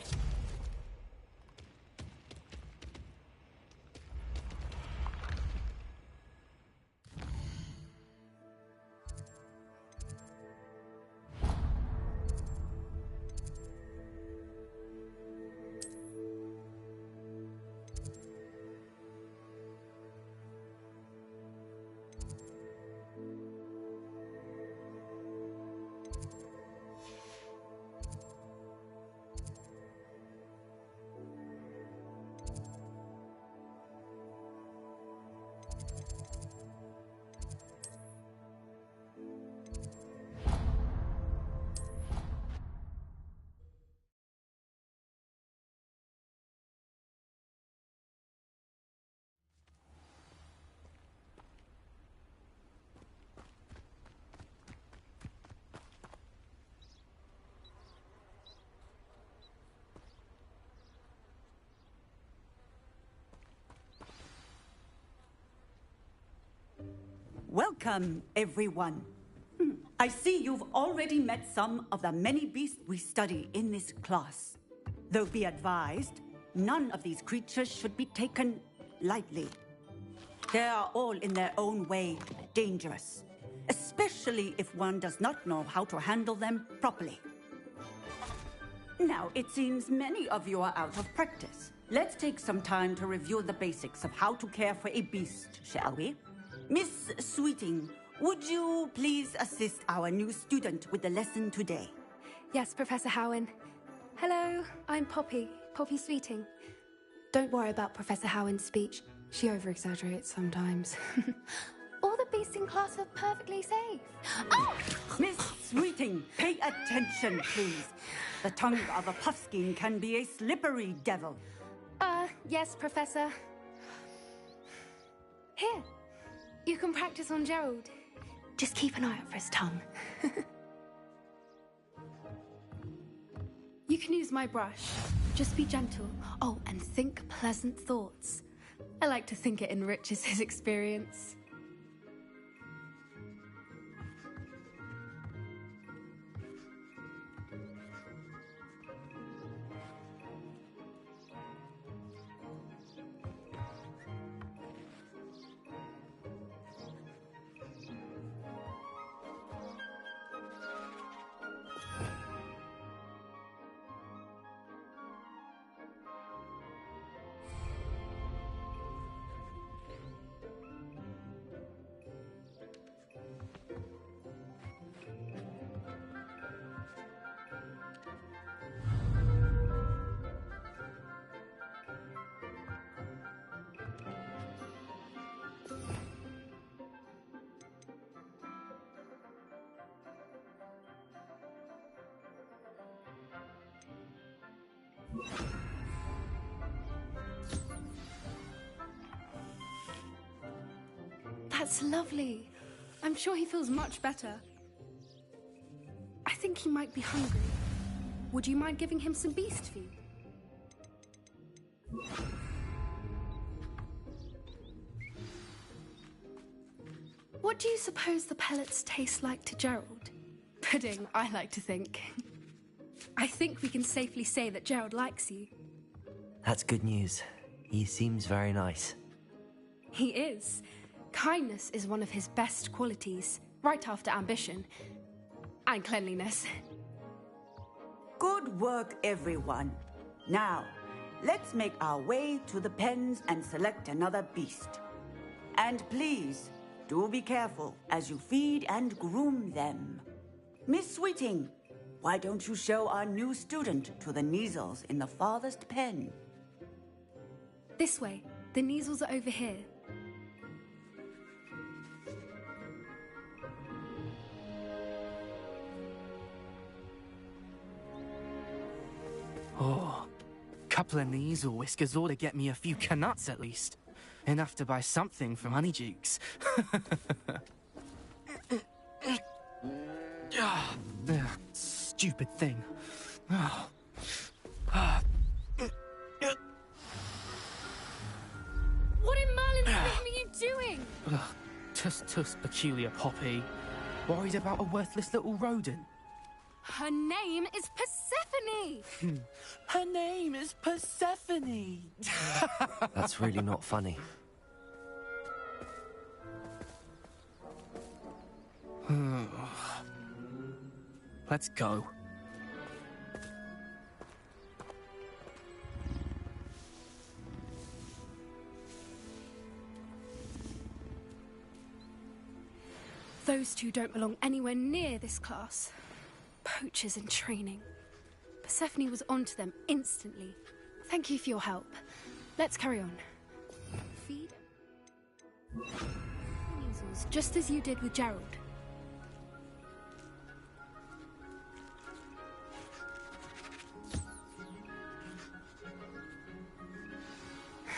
Welcome, everyone. I see you've already met some of the many beasts we study in this class. Though be advised, none of these creatures should be taken lightly. They are all in their own way dangerous, especially if one does not know how to handle them properly. Now, it seems many of you are out of practice. Let's take some time to review the basics of how to care for a beast, shall we? Miss Sweeting, would you please assist our new student with the lesson today? Yes, Professor Howen. Hello, I'm Poppy Sweeting. Don't worry about Professor Howen's speech. She over-exaggerates sometimes. All the beasts in class are perfectly safe. Oh! Miss Sweeting, pay attention, please. The tongue of a puffskein can be a slippery devil. Yes, Professor. Here, you can practice on Gerald. Just keep an eye out for his tongue. You can use my brush. Just be gentle. Oh, and think pleasant thoughts. I like to think it enriches his experience. That's lovely. I'm sure he feels much better. I think he might be hungry. Would you mind giving him some beast feed? What do you suppose the pellets taste like to Gerald? Pudding, I like to think. I think we can safely say that Gerald likes you. That's good news. He seems very nice. He is. Kindness is one of his best qualities, right after ambition. And cleanliness. Good work, everyone. Now, let's make our way to the pens and select another beast. And please, do be careful as you feed and groom them. Miss Sweeting, why don't you show our new student to the Neasels in the farthest pen? This way. The Neasels are over here. Oh, couple of Neasel whiskers ought to get me a few canuts at least. Enough to buy something from Honeydukes. Stupid thing. Oh. What in Merlin's name are you doing? Tuss, peculiar Poppy. Worried about a worthless little rodent. Her name is Persephone! Her name is Persephone! That's really not funny. Let's go. Those two don't belong anywhere near this class. Poachers in training. Persephone was onto them instantly. Thank you for your help. Let's carry on. Feed. Measles, just as you did with Gerald.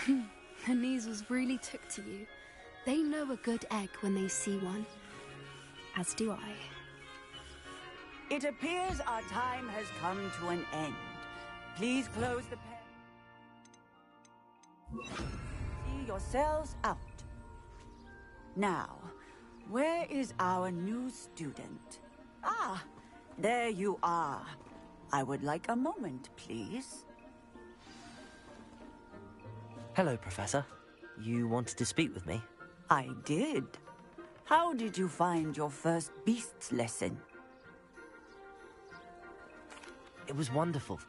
The Neasels really took to you. They know a good egg when they see one. As do I. It appears our time has come to an end. Please close the pen. See yourselves out. Now, Where is our new student? Ah, there you are. I would like a moment, please. Hello, Professor. You wanted to speak with me? I did. How did you find your first beasts lesson? It was wonderful.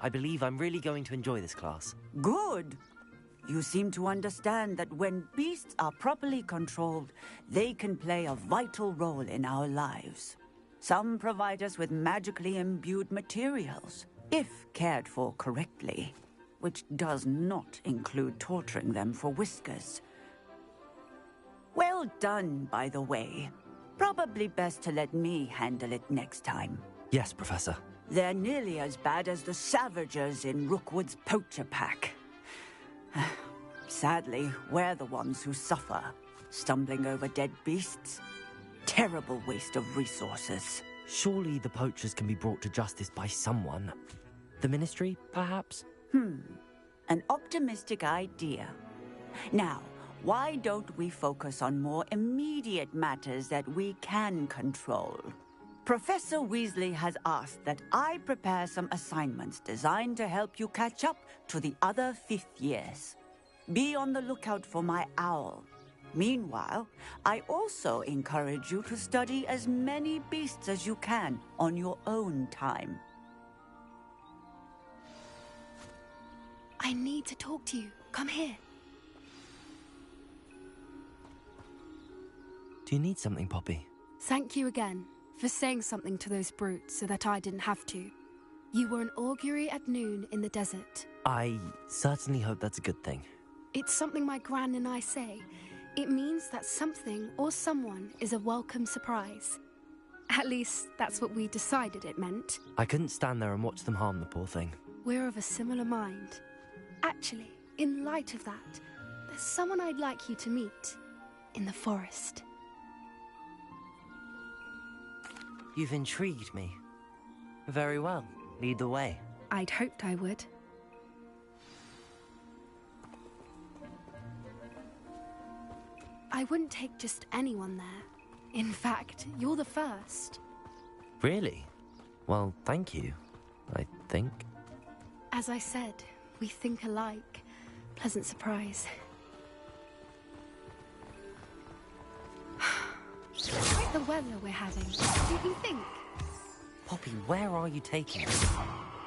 I believe I'm really going to enjoy this class. Good. You seem to understand that when beasts are properly controlled, they can play a vital role in our lives. Some provide us with magically imbued materials, if cared for correctly, which does not include torturing them for whiskers. Well done, by the way. Probably best to let me handle it next time. Yes, Professor. They're nearly as bad as the Savagers in Rookwood's poacher pack. Sadly, we're the ones who suffer, stumbling over dead beasts. Terrible waste of resources. Surely the poachers can be brought to justice by someone. The Ministry, perhaps? An optimistic idea. Now, why don't we focus on more immediate matters that we can control? Professor Weasley has asked that I prepare some assignments designed to help you catch up to the other 5th years. Be on the lookout for my owl. Meanwhile, I also encourage you to study as many beasts as you can on your own time. I need to talk to you. Come here. Do you need something, Poppy? Thank you again for saying something to those brutes so that I didn't have to. You were an augury at noon in the desert. I certainly hope that's a good thing. It's something my gran and I say. It means that something or someone is a welcome surprise. At least, that's what we decided it meant. I couldn't stand there and watch them harm the poor thing. We're of a similar mind. Actually, in light of that, there's someone I'd like you to meet in the forest. You've intrigued me. Very well. Lead the way. I'd hoped I would. I wouldn't take just anyone there. In fact, you're the first. Really? Well, thank you, I think. As I said, we think alike. Pleasant surprise. Quite the weather we're having, don't you think? Poppy, where are you taking me?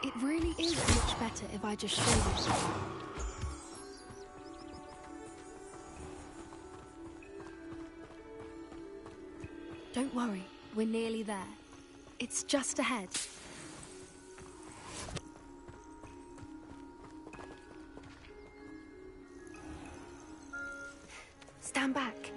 It really is much better if I just show you. Don't worry, we're nearly there. It's just ahead. Stand back.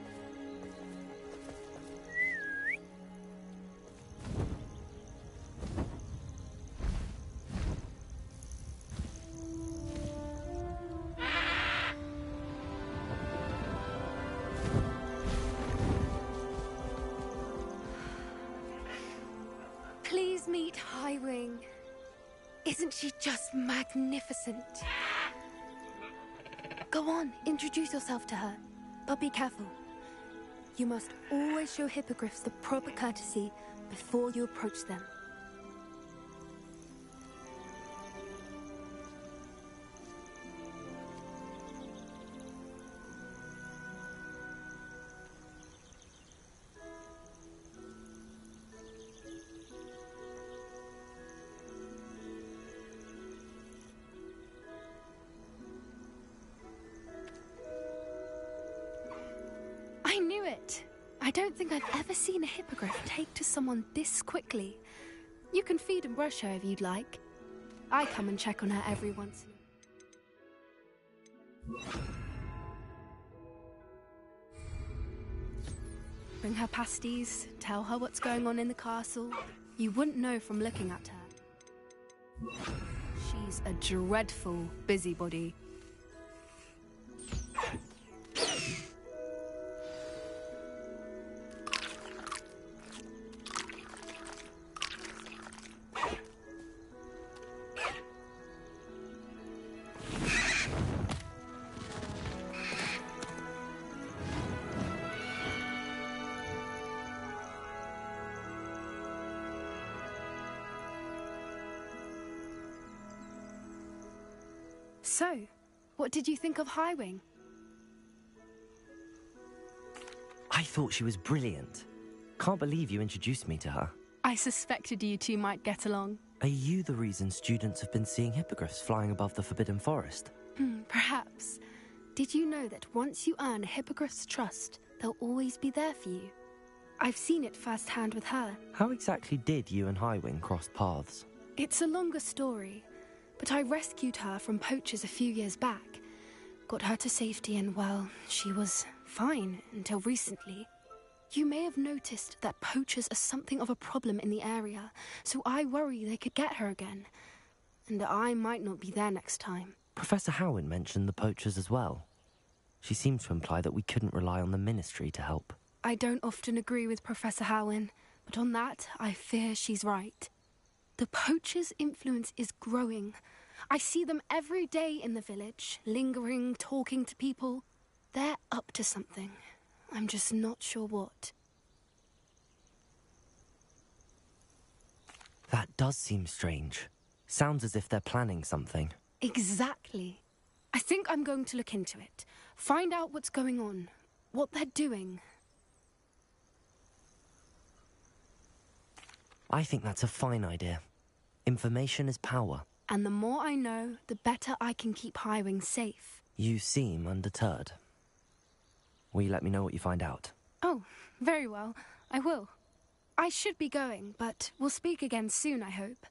Please meet Highwing. Isn't she just magnificent? Go on, introduce yourself to her. But be careful. You must always show hippogriffs the proper courtesy before you approach them. I knew it! I don't think I've ever seen a hippogriff take to someone this quickly. You can feed and brush her if you'd like. I come and check on her every once in a while. Bring her pasties, tell her what's going on in the castle. You wouldn't know from looking at her. She's a dreadful busybody. So, what did you think of Highwing? I thought she was brilliant. Can't believe you introduced me to her. I suspected you two might get along. Are you the reason students have been seeing hippogriffs flying above the Forbidden Forest? Perhaps. Did you know that once you earn a hippogriff's trust, they'll always be there for you? I've seen it firsthand with her. How exactly did you and Highwing cross paths? It's a longer story, but I rescued her from poachers a few years back. Got her to safety and, well, she was fine until recently. You may have noticed that poachers are something of a problem in the area, so I worry they could get her again. And I might not be there next time. Professor Howin mentioned the poachers as well. She seemed to imply that we couldn't rely on the Ministry to help. I don't often agree with Professor Howin, but on that, I fear she's right. The poachers' influence is growing. I see them every day in the village, lingering, talking to people. They're up to something. I'm just not sure what. That does seem strange. Sounds as if they're planning something. Exactly. I think I'm going to look into it. Find out what's going on. What they're doing. I think that's a fine idea. Information is power. And the more I know, the better I can keep Highwing safe. You seem undeterred. Will you let me know what you find out? Oh, very well. I will. I should be going, but we'll speak again soon, I hope.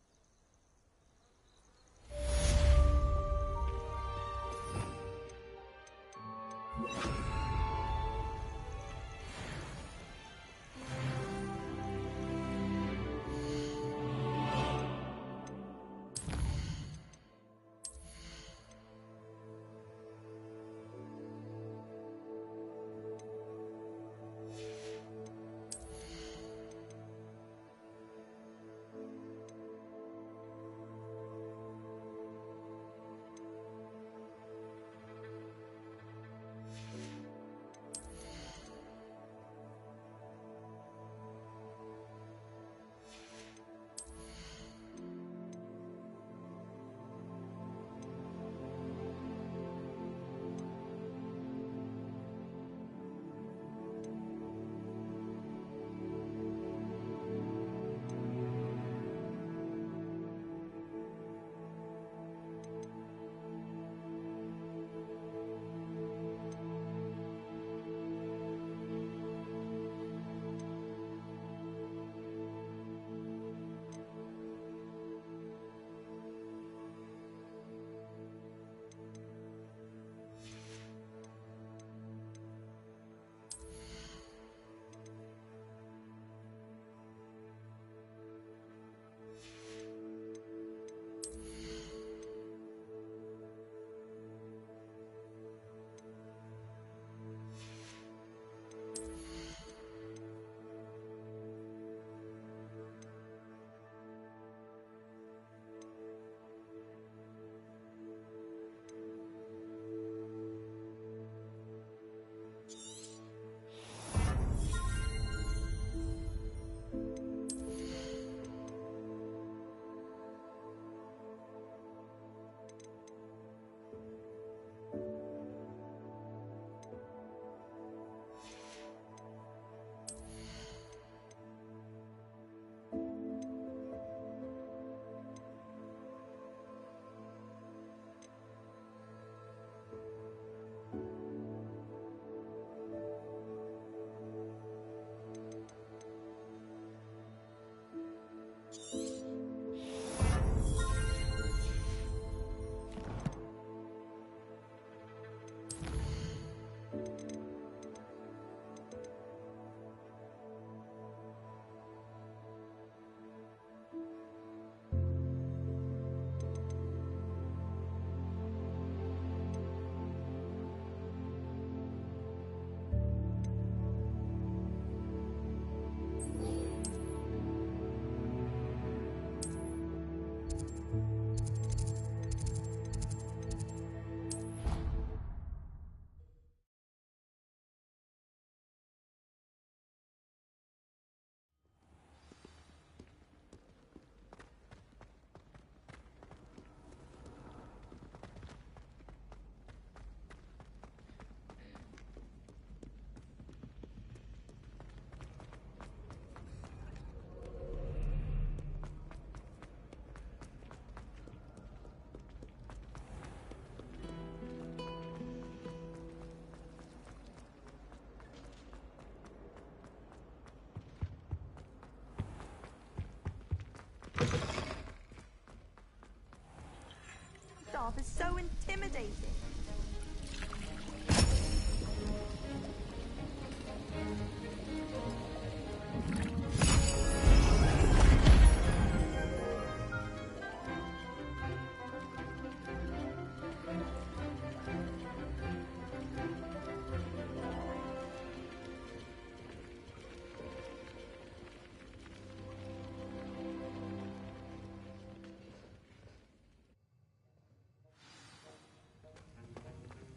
so intimidating.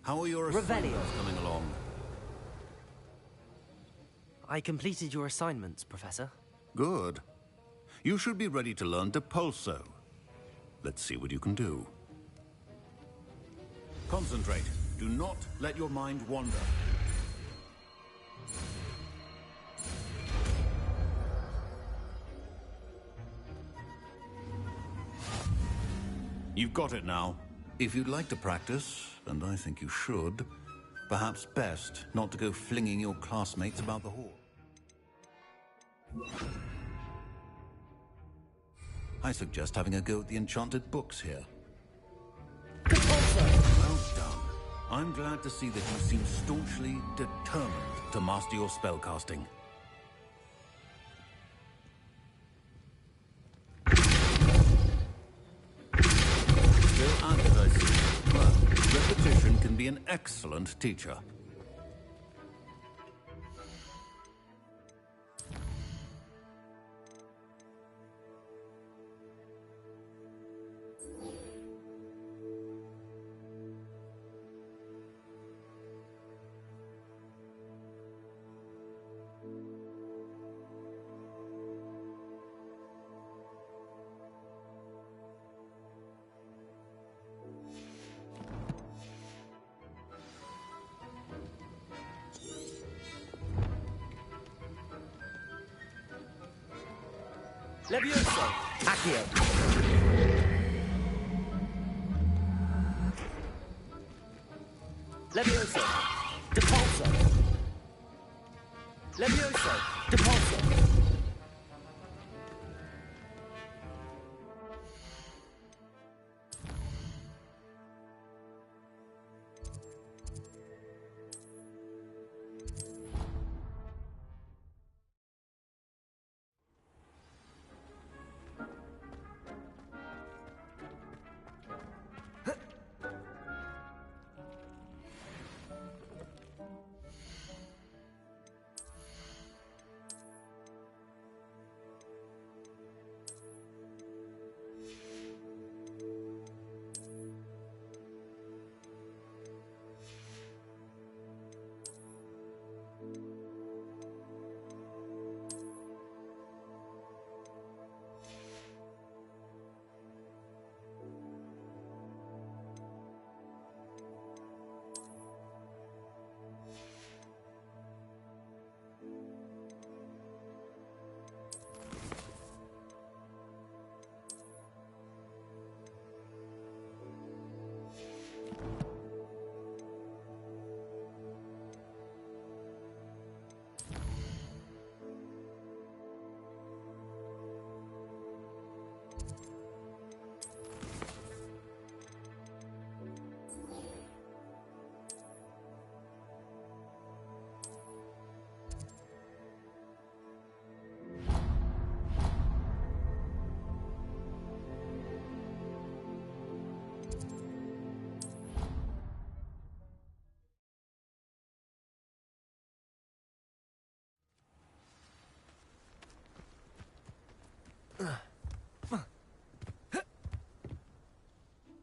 How are your assignments coming along? I completed your assignments, Professor. Good. You should be ready to learn Depulso. Let's see what you can do. Concentrate. Do not let your mind wander. You've got it now. If you'd like to practice, and I think you should, perhaps best not to go flinging your classmates about the hall. I suggest having a go at the enchanted books here. Well done. I'm glad to see that you seem staunchly determined to master your spellcasting. Still at it, I see. Well, repetition can be an excellent teacher. Levioso! Accio! Levioso! Depulso! Levioso! Depulso!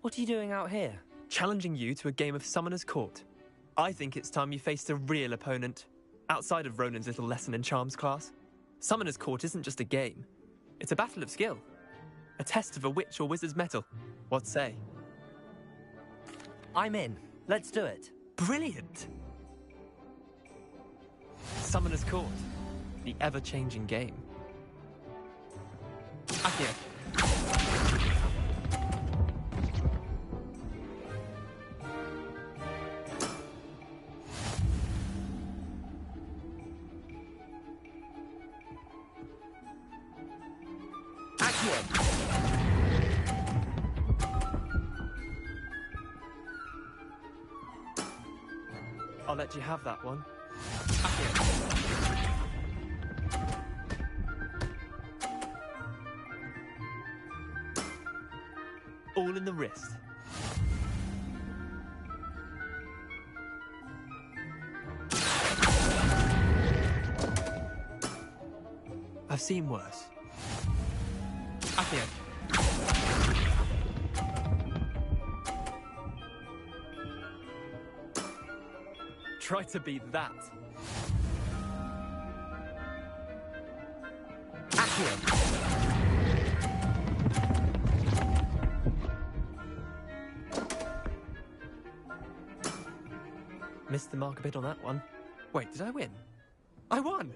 What are you doing out here? Challenging you to a game of Summoner's Court. I think it's time you faced a real opponent, outside of Ronan's little lesson in charms class. Summoner's Court isn't just a game. It's a battle of skill. A test of a witch or wizard's mettle. What say? I'm in. Let's do it. Brilliant! Summoner's Court. The ever-changing game. Accio. I'll let you have that one. All in the wrist. I've seen worse. Accio. Try to beat that. Accio. Missed the mark a bit on that one. Wait, did I win? I won!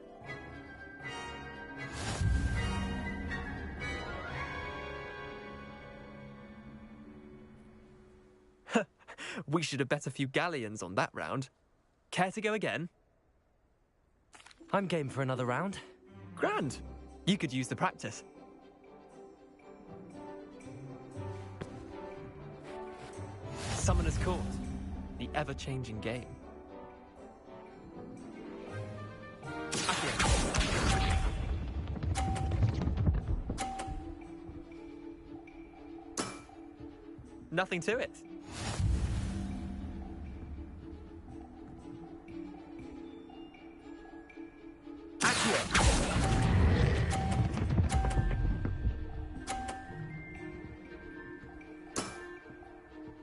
We should have bet a few galleons on that round. Care to go again? I'm game for another round. Grand. You could use the practice. Summoner's Court. The ever-changing game. Nothing to it.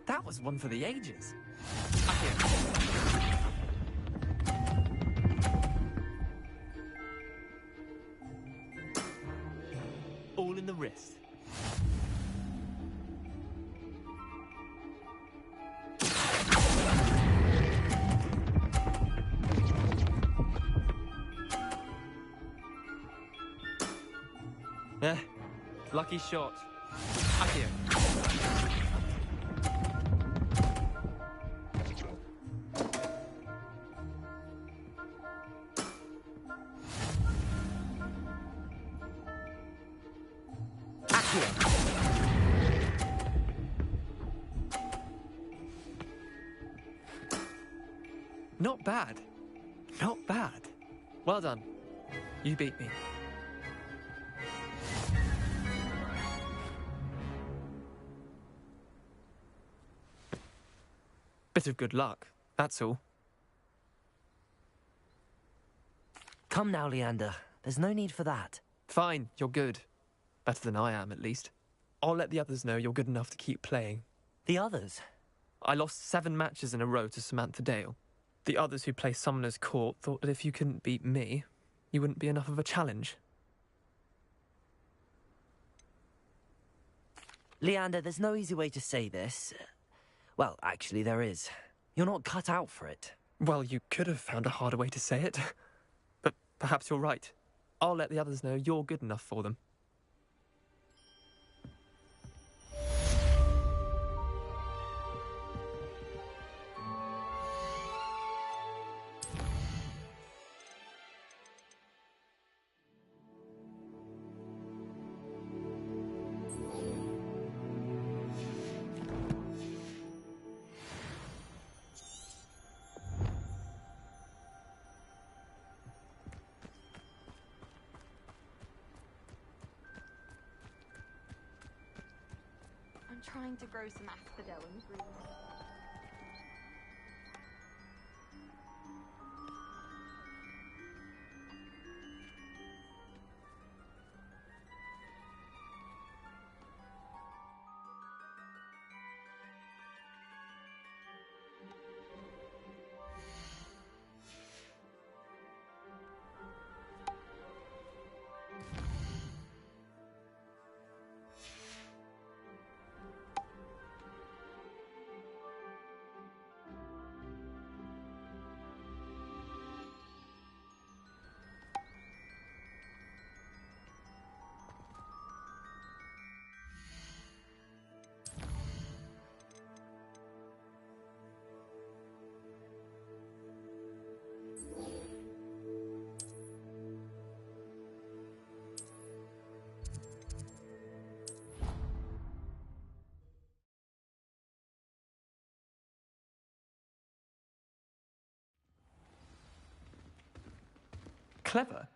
That was one for the ages. All in the wrist. Lucky shot. Accio. Not bad. Not bad. Well done. You beat me. Bit of good luck, that's all. Come now, Leander. There's no need for that. Fine, you're good. Better than I am, at least. I'll let the others know you're good enough to keep playing. The others? I lost 7 matches in a row to Samantha Dale. The others who play Summoner's Court thought that if you couldn't beat me, you wouldn't be enough of a challenge. Leander, there's no easy way to say this. Well, actually, there is. You're not cut out for it. Well, you could have found a harder way to say it. But perhaps you're right. I'll let the others know you're good enough for them. Trying to grow some asphodel and green. clever.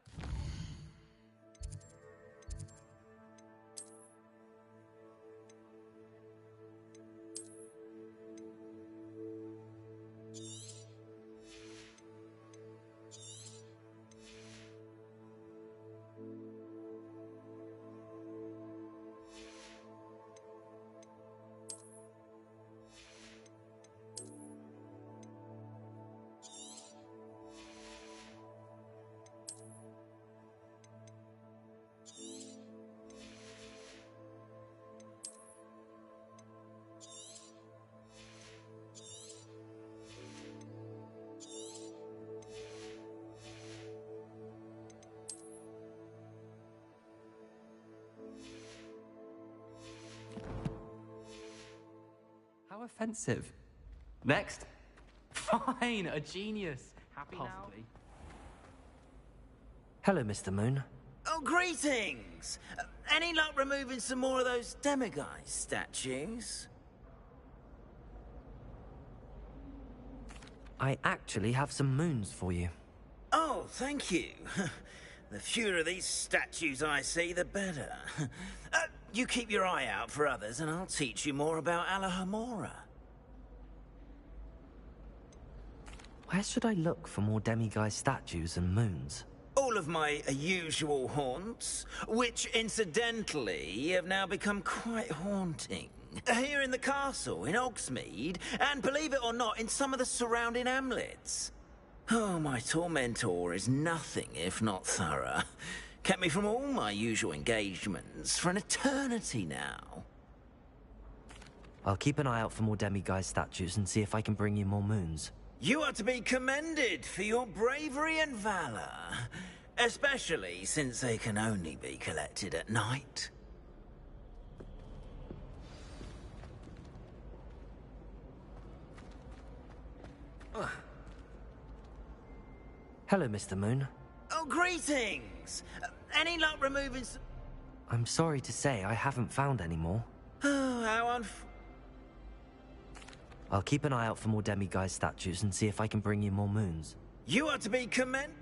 How offensive. Next. Fine, a genius. Happy Possibly. Hello, Mr. Moon. Oh, greetings! Any luck removing some more of those demiguise statues? I actually have some moons for you. Oh, thank you. The fewer of these statues I see, the better. You keep your eye out for others, and I'll teach you more about Alahamora. Where should I look for more demiguise statues and moons? All of my usual haunts, which incidentally have now become quite haunting. Here in the castle, in Hogsmeade, and believe it or not, in some of the surrounding hamlets. Oh, my tormentor is nothing if not thorough. Kept me from all my usual engagements for an eternity now. I'll keep an eye out for more demiguise statues and see if I can bring you more moons. You are to be commended for your bravery and valor, especially since they can only be collected at night. Hello, Mr. Moon. Oh, greetings! Any luck removing I'm sorry to say I haven't found any more. Oh, how I'll keep an eye out for more demiguise statues and see if I can bring you more moons. You are to be commended.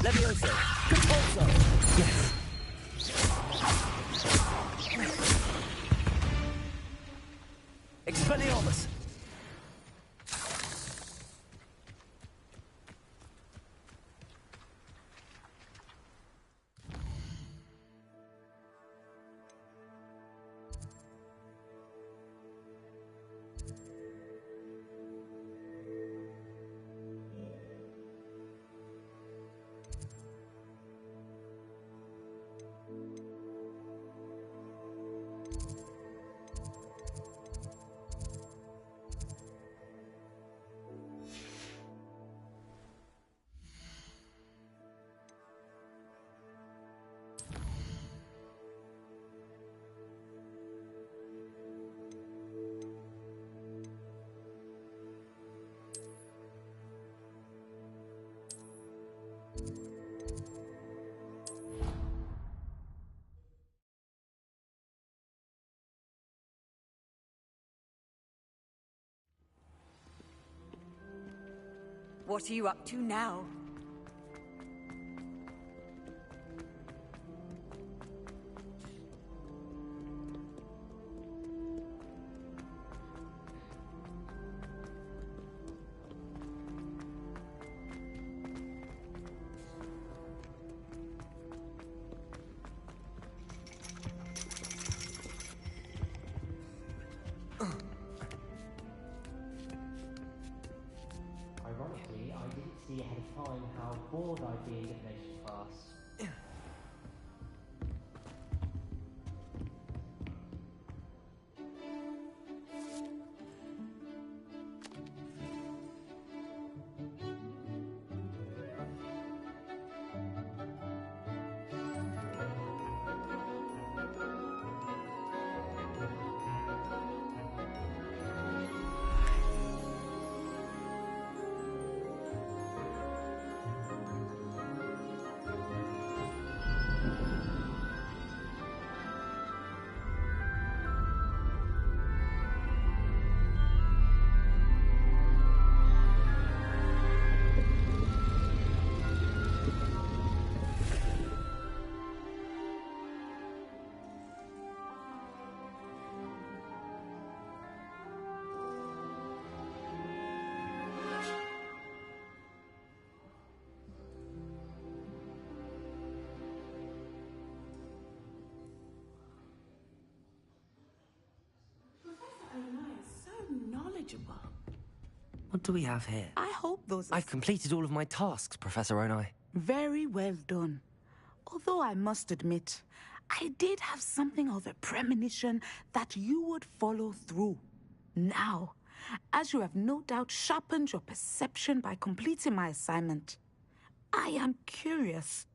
Levioso! Compulso! Yes! Expelliarmus! What are you up to now? Ironically, I didn't see ahead of time how bored I'd be in divination class. Knowledgeable. What do we have here? I hope those are... I've completed all of my tasks, Professor Onai. Very well done. Although I must admit, I did have something of a premonition that you would follow through. Now, as you have no doubt sharpened your perception by completing my assignment, I am curious,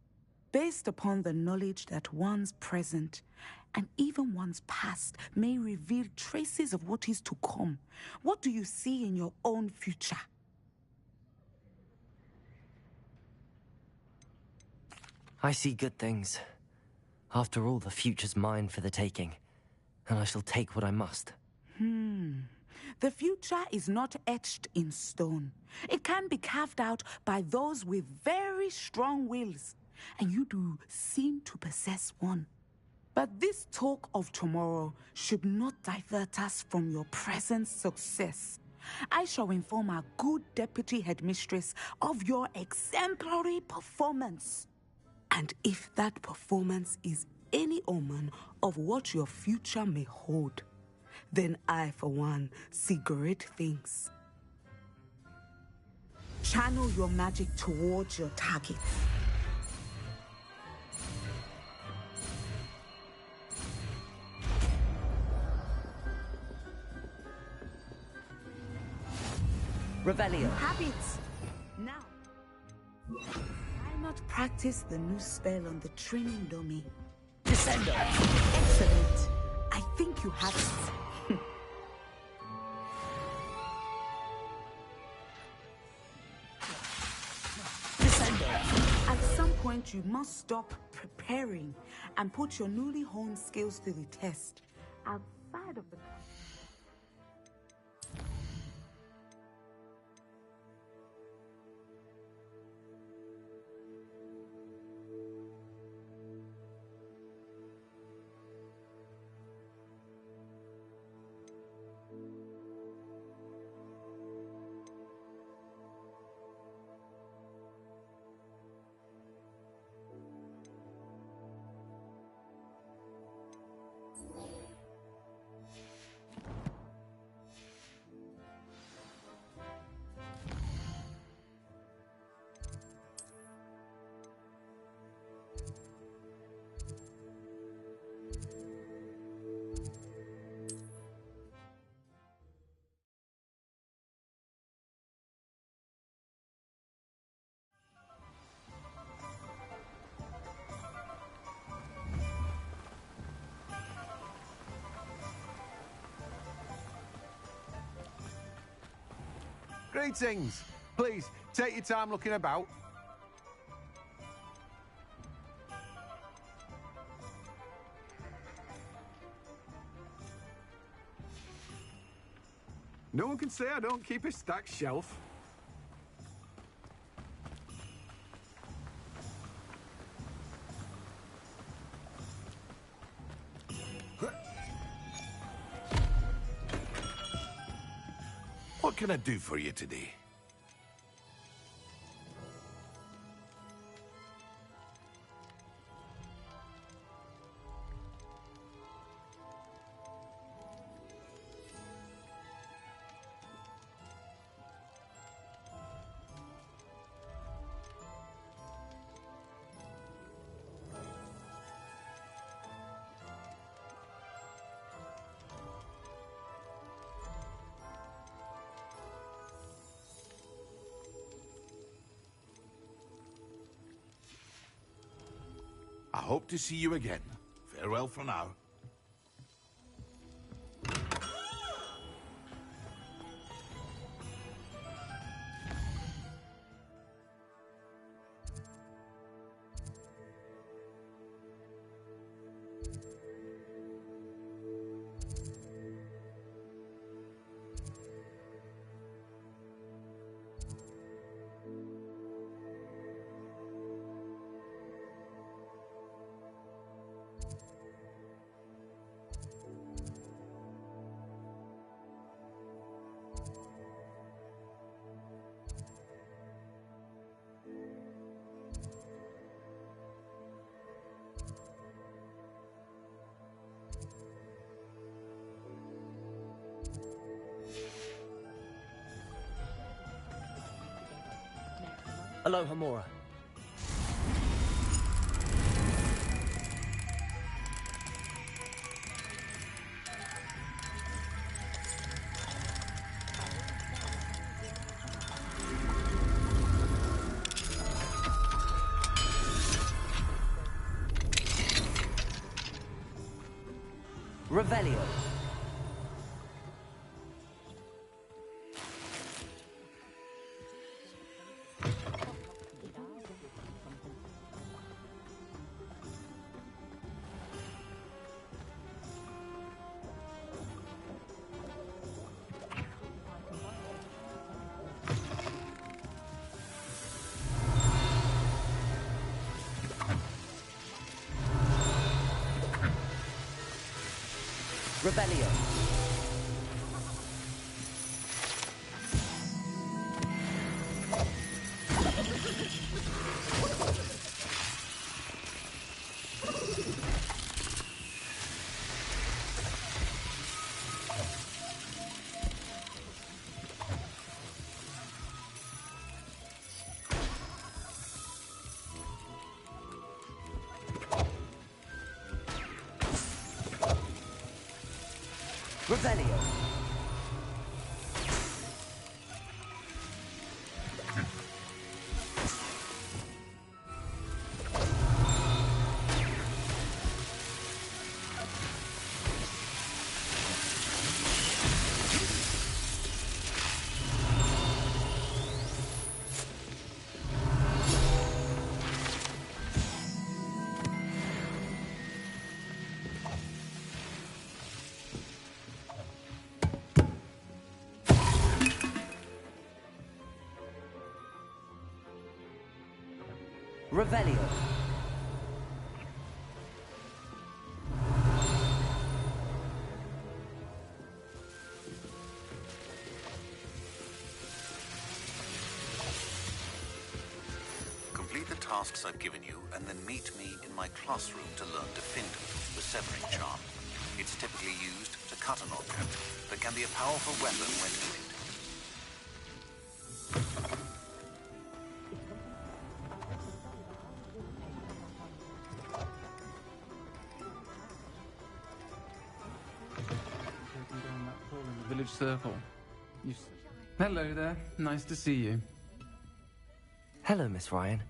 based upon the knowledge that one's present and even one's past may reveal traces of what is to come. What do you see in your own future? I see good things. After all, the future's mine for the taking, and I shall take what I must. The future is not etched in stone. It can be carved out by those with very strong wills, and you do seem to possess one. But this talk of tomorrow should not divert us from your present success. I shall inform our good deputy headmistress of your exemplary performance. And if that performance is any omen of what your future may hold, then I, for one, see great things. Channel your magic towards your target. Revelio. Habits. Now, why not practice the new spell on the training dummy? Descendo. Excellent. I think you have it. Descendo. At some point, you must stop preparing and put your newly honed skills to the test. Outside of the... Greetings. Please, take your time looking about. No one can say I don't keep a stacked shelf. can I do for you today? I hope to see you again. Farewell for now. Aloha, Mora. Revelio. Rebellion. Revelio. Revelio. Complete the tasks I've given you, and then meet me in my classroom to learn Defendant, the Severing Charm. It's typically used to cut an object, but can be a powerful weapon when needed. Village circle. Hello there. Nice to see you. Hello, Miss Ryan.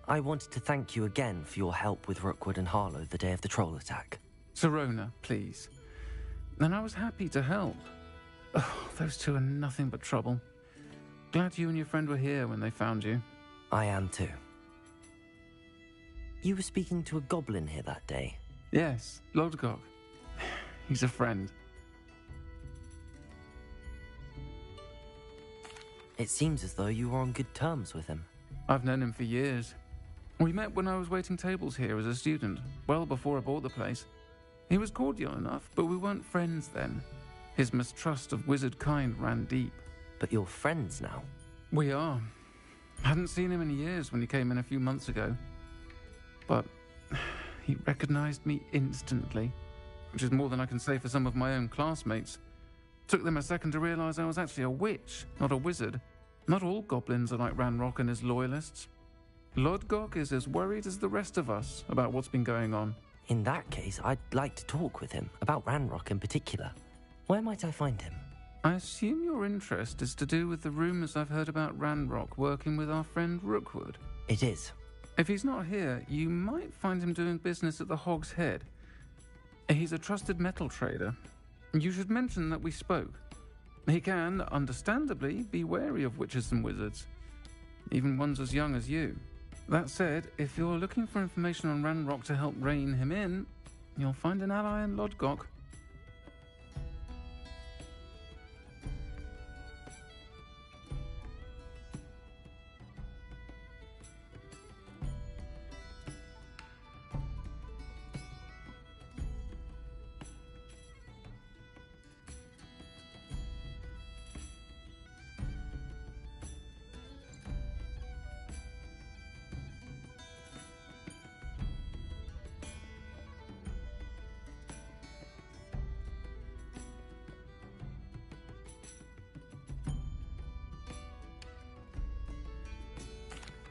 I wanted to thank you again for your help with Rookwood and Harlow the day of the troll attack. Serona, please. And I was happy to help. Oh, those two are nothing but trouble. Glad you and your friend were here when they found you. I am too. You were speaking to a goblin here that day? Yes, Lodgok. He's a friend. It seems as though you were on good terms with him. I've known him for years. We met when I was waiting tables here as a student, well before I bought the place. He was cordial enough, but we weren't friends then. His mistrust of wizard kind ran deep. But you're friends now. We are. Hadn't seen him in years when he came in a few months ago. But he recognized me instantly, which is more than I can say for some of my own classmates. Took them a second to realize I was actually a witch, not a wizard. Not all goblins are like Ranrock and his loyalists. Lodgok is as worried as the rest of us about what's been going on. In that case, I'd like to talk with him, about Ranrock in particular. Where might I find him? I assume your interest is to do with the rumors I've heard about Ranrock working with our friend Rookwood. It is. If he's not here, you might find him doing business at the Hog's Head. He's a trusted metal trader. You should mention that we spoke. He can, understandably, be wary of witches and wizards, even ones as young as you. That said, if you're looking for information on Ranrock to help rein him in, you'll find an ally in Lodgok.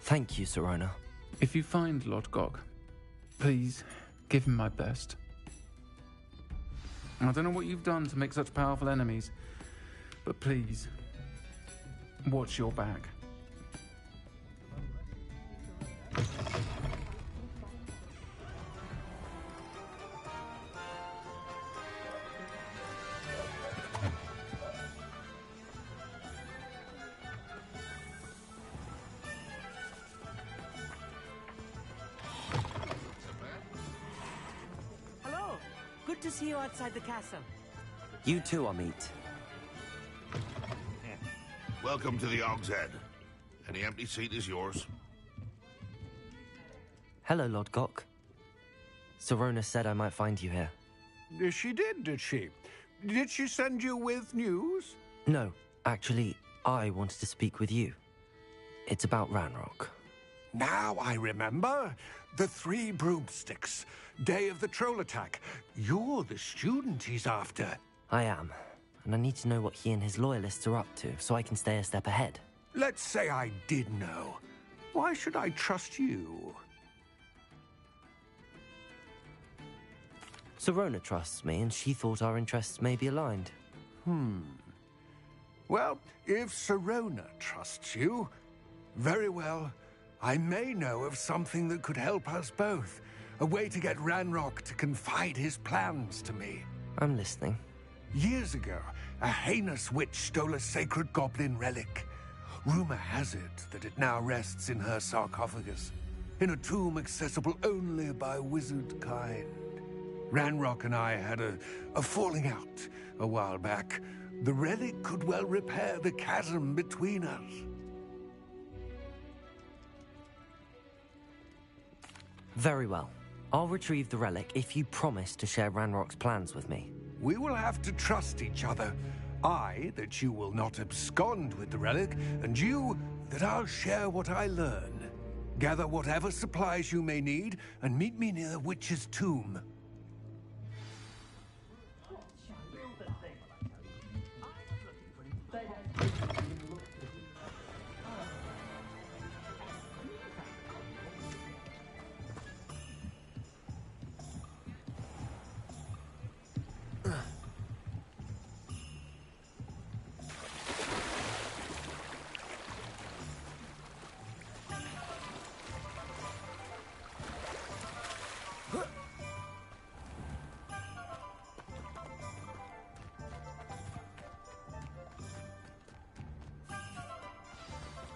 Thank you, Sirona. If you find Lodgok, please give him my best. I don't know what you've done to make such powerful enemies, but please, watch your back. Good to see you outside the castle. You too, Amit. Welcome to the Hog's Head. Any empty seat is yours. Hello, Lodgok. Sirona said I might find you here. She did she? Did she send you with news? No, actually, I wanted to speak with you. It's about Ranrock. Now I remember. The 3 broomsticks. Day of the troll attack. You're the student he's after. I am. And I need to know what he and his loyalists are up to, so I can stay a step ahead. Let's say I did know. Why should I trust you? Sirona trusts me, and she thought our interests may be aligned. Well, if Sirona trusts you, very well. I may know of something that could help us both. A way to get Ranrock to confide his plans to me. I'm listening. Years ago, a heinous witch stole a sacred goblin relic. Rumor has it that it now rests in her sarcophagus, in a tomb accessible only by wizard kind. Ranrock and I had a falling out a while back. The relic could well repair the chasm between us. Very well. I'll retrieve the relic if you promise to share Ranrock's plans with me. We will have to trust each other. I, that you will not abscond with the relic, and you, that I'll share what I learn. Gather whatever supplies you may need, and meet me near the witch's tomb.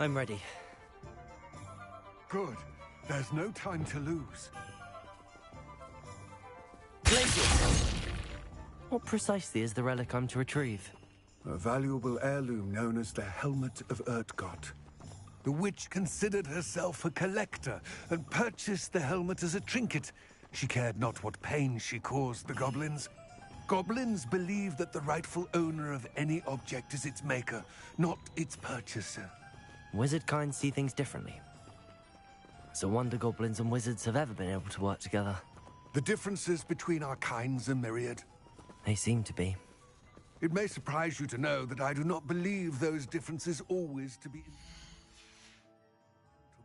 I'm ready. Good. There's no time to lose. What precisely is the relic I'm to retrieve? A valuable heirloom known as the Helmet of Urtgott. The witch considered herself a collector and purchased the helmet as a trinket. She cared not what pain she caused the goblins. Goblins believe that the rightful owner of any object is its maker, not its purchaser. Wizard kind see things differently. It's a wonder goblins and wizards have ever been able to work together. The differences between our kinds are myriad. They seem to be. It may surprise you to know that I do not believe those differences always to be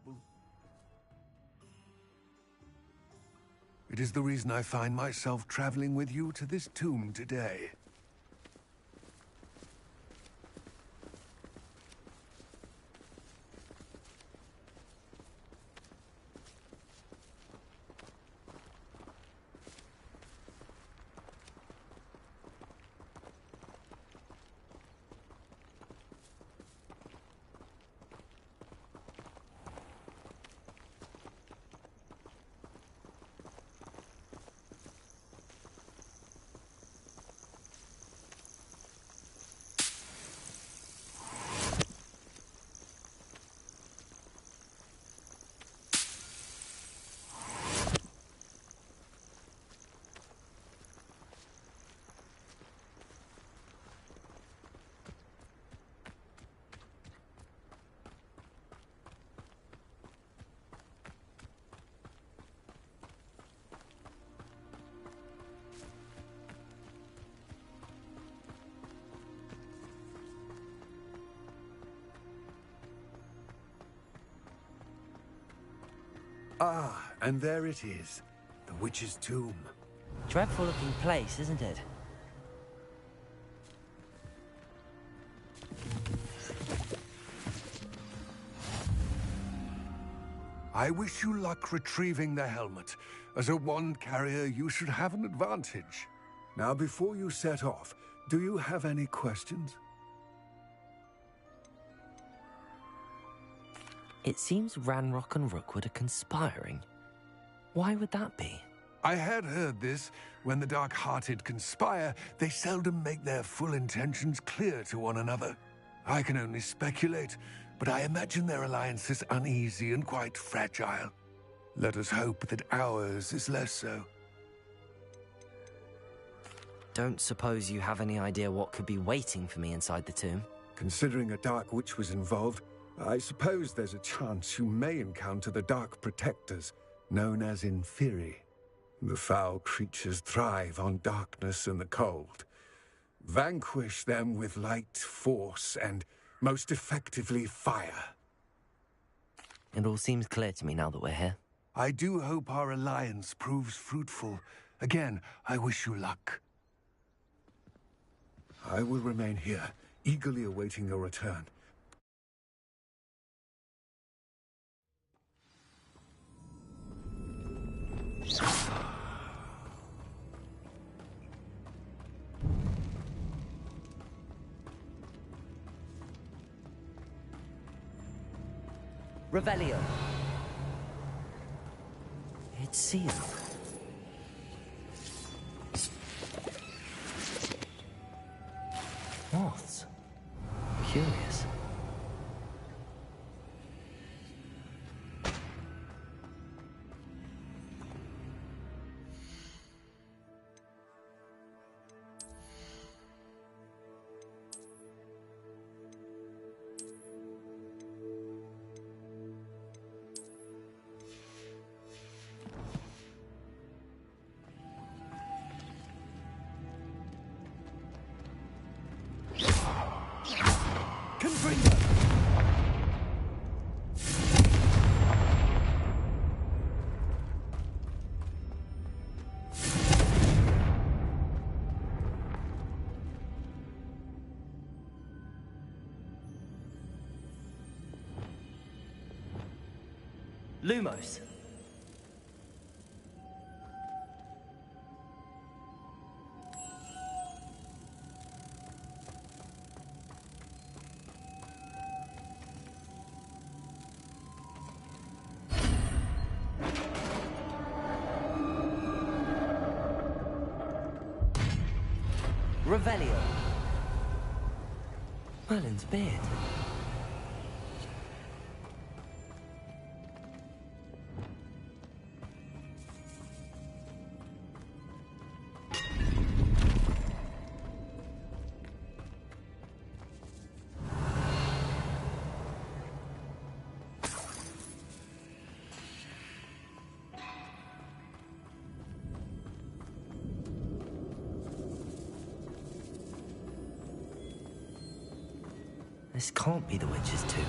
insurmountable. It is the reason I find myself traveling with you to this tomb today. Ah, and there it is. The witch's tomb. Dreadful looking place, isn't it? I wish you luck retrieving the helmet. As a wand carrier, you should have an advantage. Now, before you set off, do you have any questions? It seems Ranrock and Rookwood are conspiring. Why would that be? I had heard this. When the dark-hearted conspire, they seldom make their full intentions clear to one another. I can only speculate, but I imagine their alliance is uneasy and quite fragile. Let us hope that ours is less so. Don't suppose you have any idea what could be waiting for me inside the tomb? Considering a Dark Witch was involved, I suppose there's a chance you may encounter the Dark Protectors, known as Inferi. The foul creatures thrive on darkness and the cold. Vanquish them with light, force, and most effectively fire. It all seems clear to me now that we're here. I do hope our alliance proves fruitful. Again, I wish you luck. I will remain here, eagerly awaiting your return. Revelio. It's sealed. Moths. Curious. Lumos. Revelio. Merlin's beard. This can't be the witch's tomb.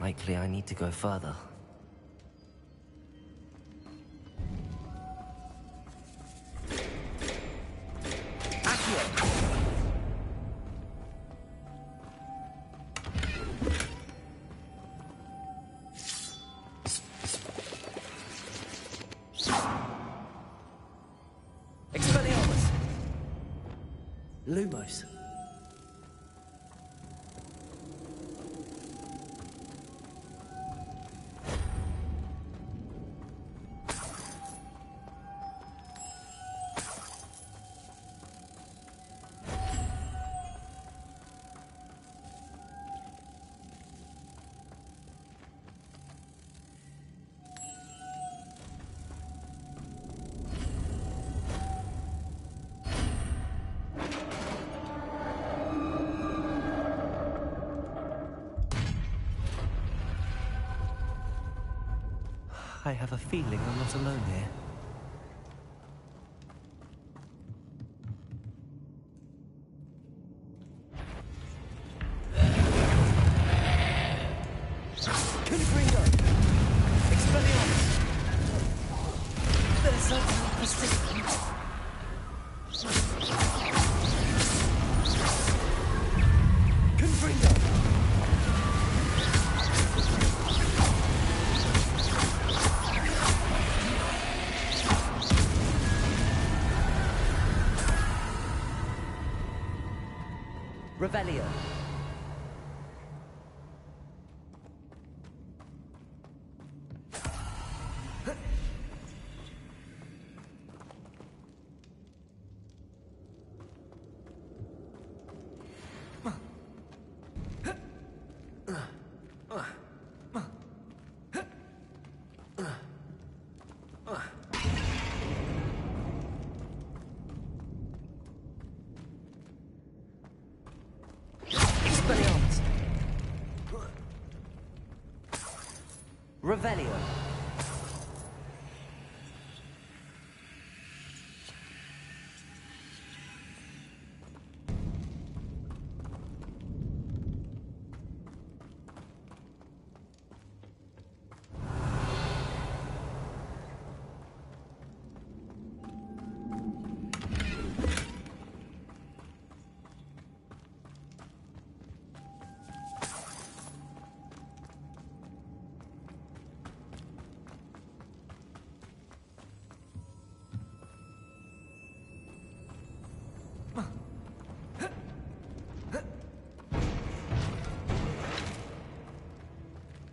Likely I need to go further. Expelliarmus! Lumos. I have a feeling I'm not alone here. Confringo! Expelliarmus! They're certainly persistent. Confringo! Revelio. Expelliarmus! Revelio.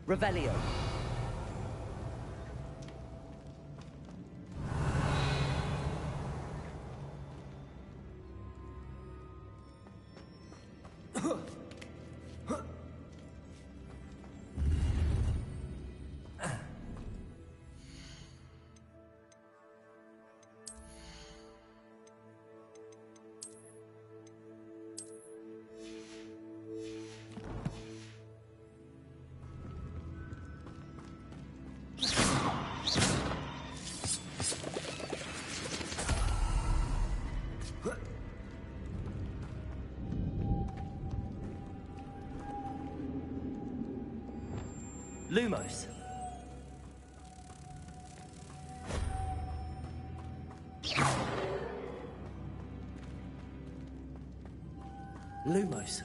Revelio. Lumos. Lumos.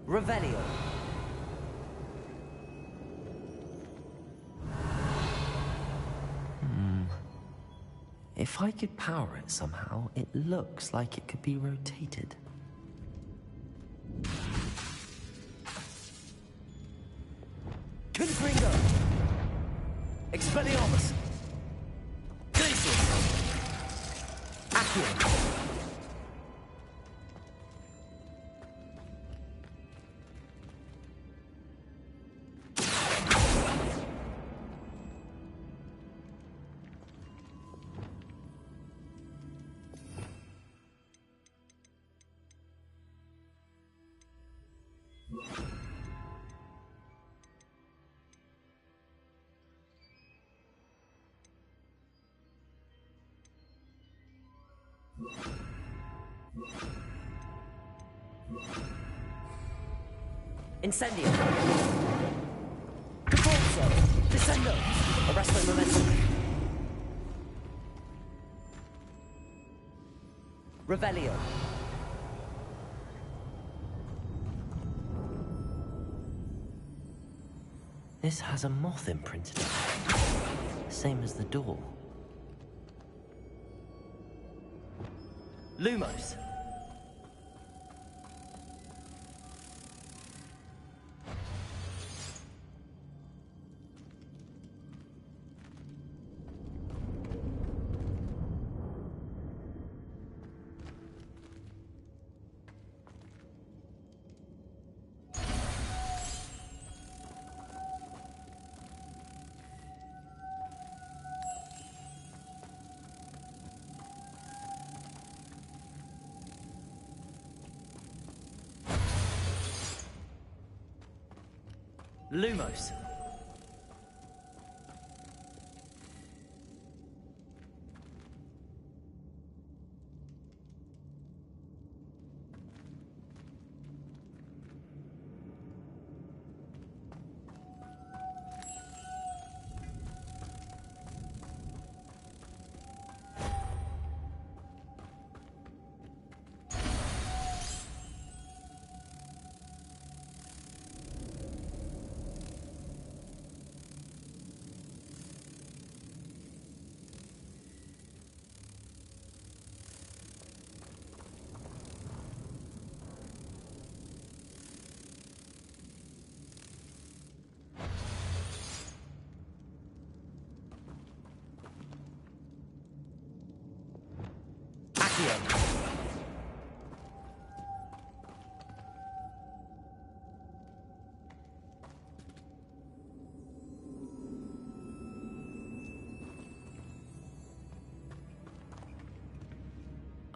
Revelio. If I could power it somehow, it looks like it could be rotated. Confringo! Expelliarmus! Glacial! Accio! Incendio. Propulso. Descendo. Arresto momentum. Revelio. This has a moth imprinted on it. Same as the door. Lumos. Lumos.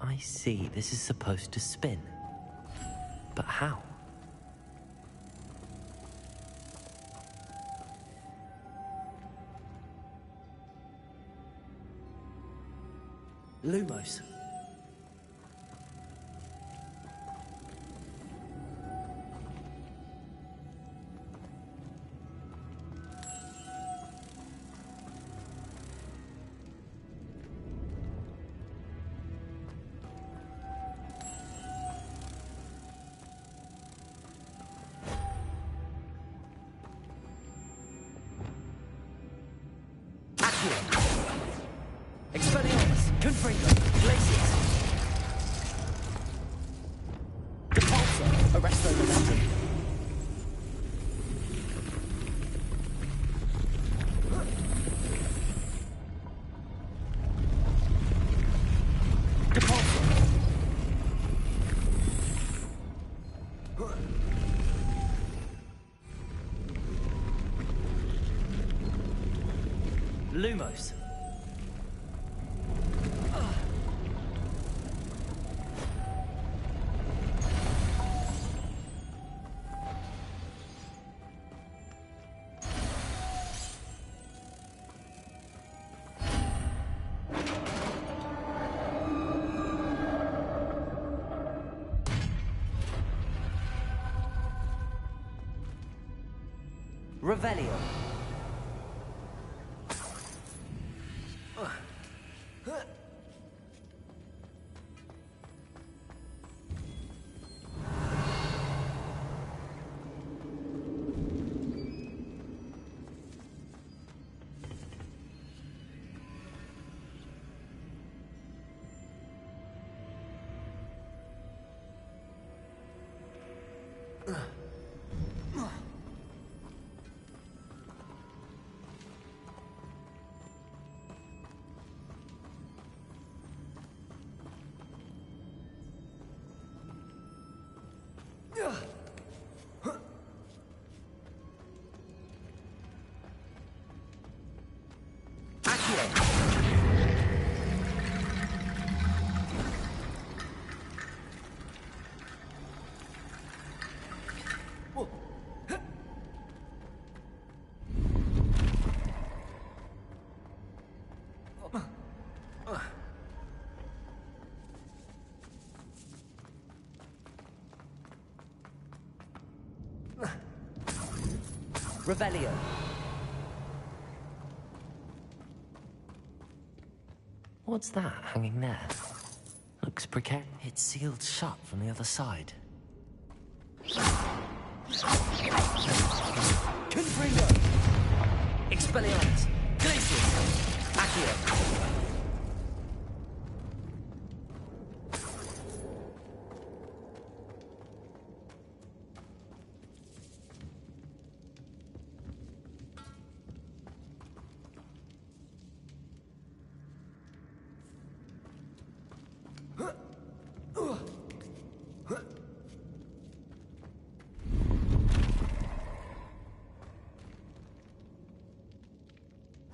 I see, this is supposed to spin. But how? Lumos. Expelliarmus, Confringo, Glacius. Depulso, Arresto Momentum. Depulso. Lumos. Revelio. Revelio. What's that hanging there? Looks precarious. It's sealed shut from the other side. Confringo! Expelliarmus! Glacius! Accio!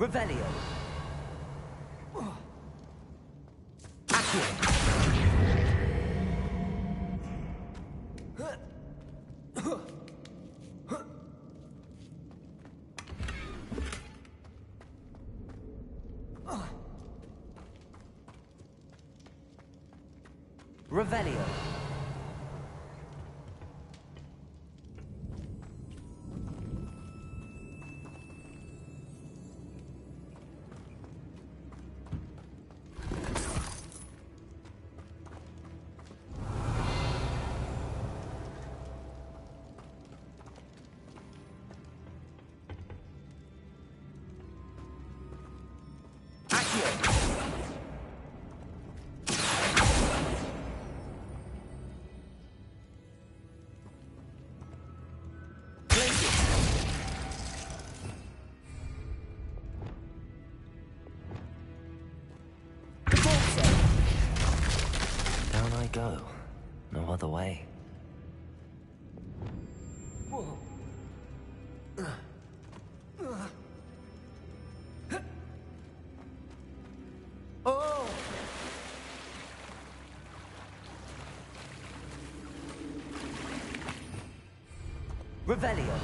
Revelio. Accio. Revelio. Down I go. No other way. Whoa. Oh! Revelio.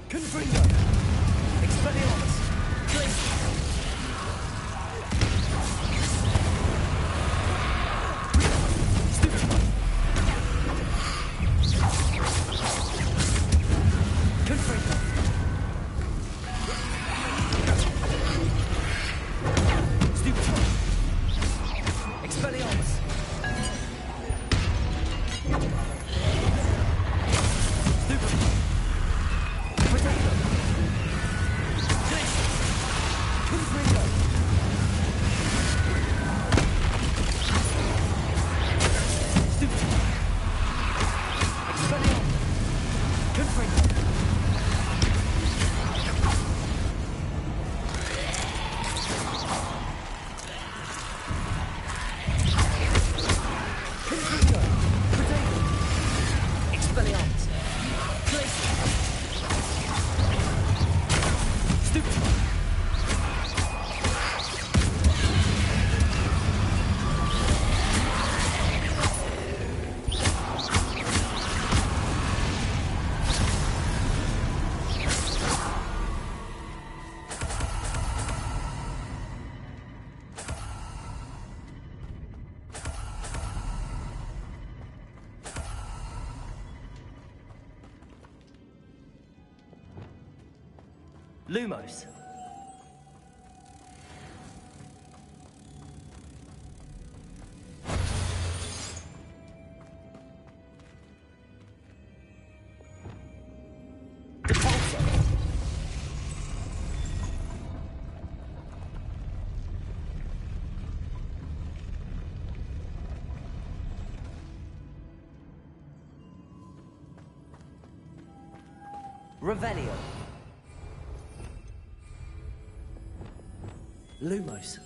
Confringo! Expelliarmus! Glacius! Stupid! Confringo! Stupid! Expelliarmus! Stupid! Potato! Glacius! Confringo! Stupid! Expelliarmus! Confringo! Confringo! Potato! Expelliarmus! Glacius! Stupid! Lumos. Depulso. Revelio. Lumos.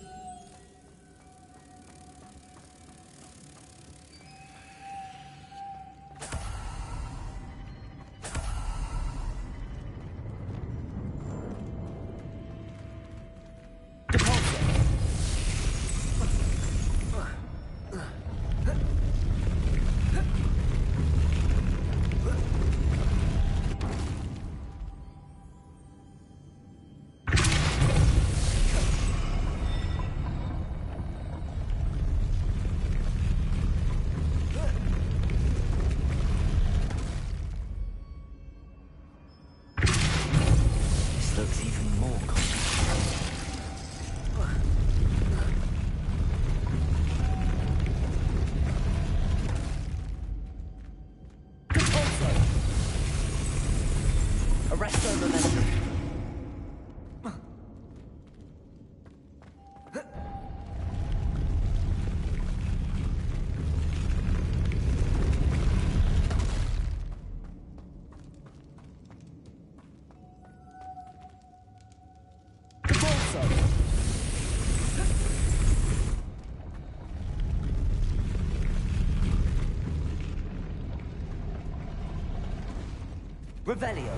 Revelio.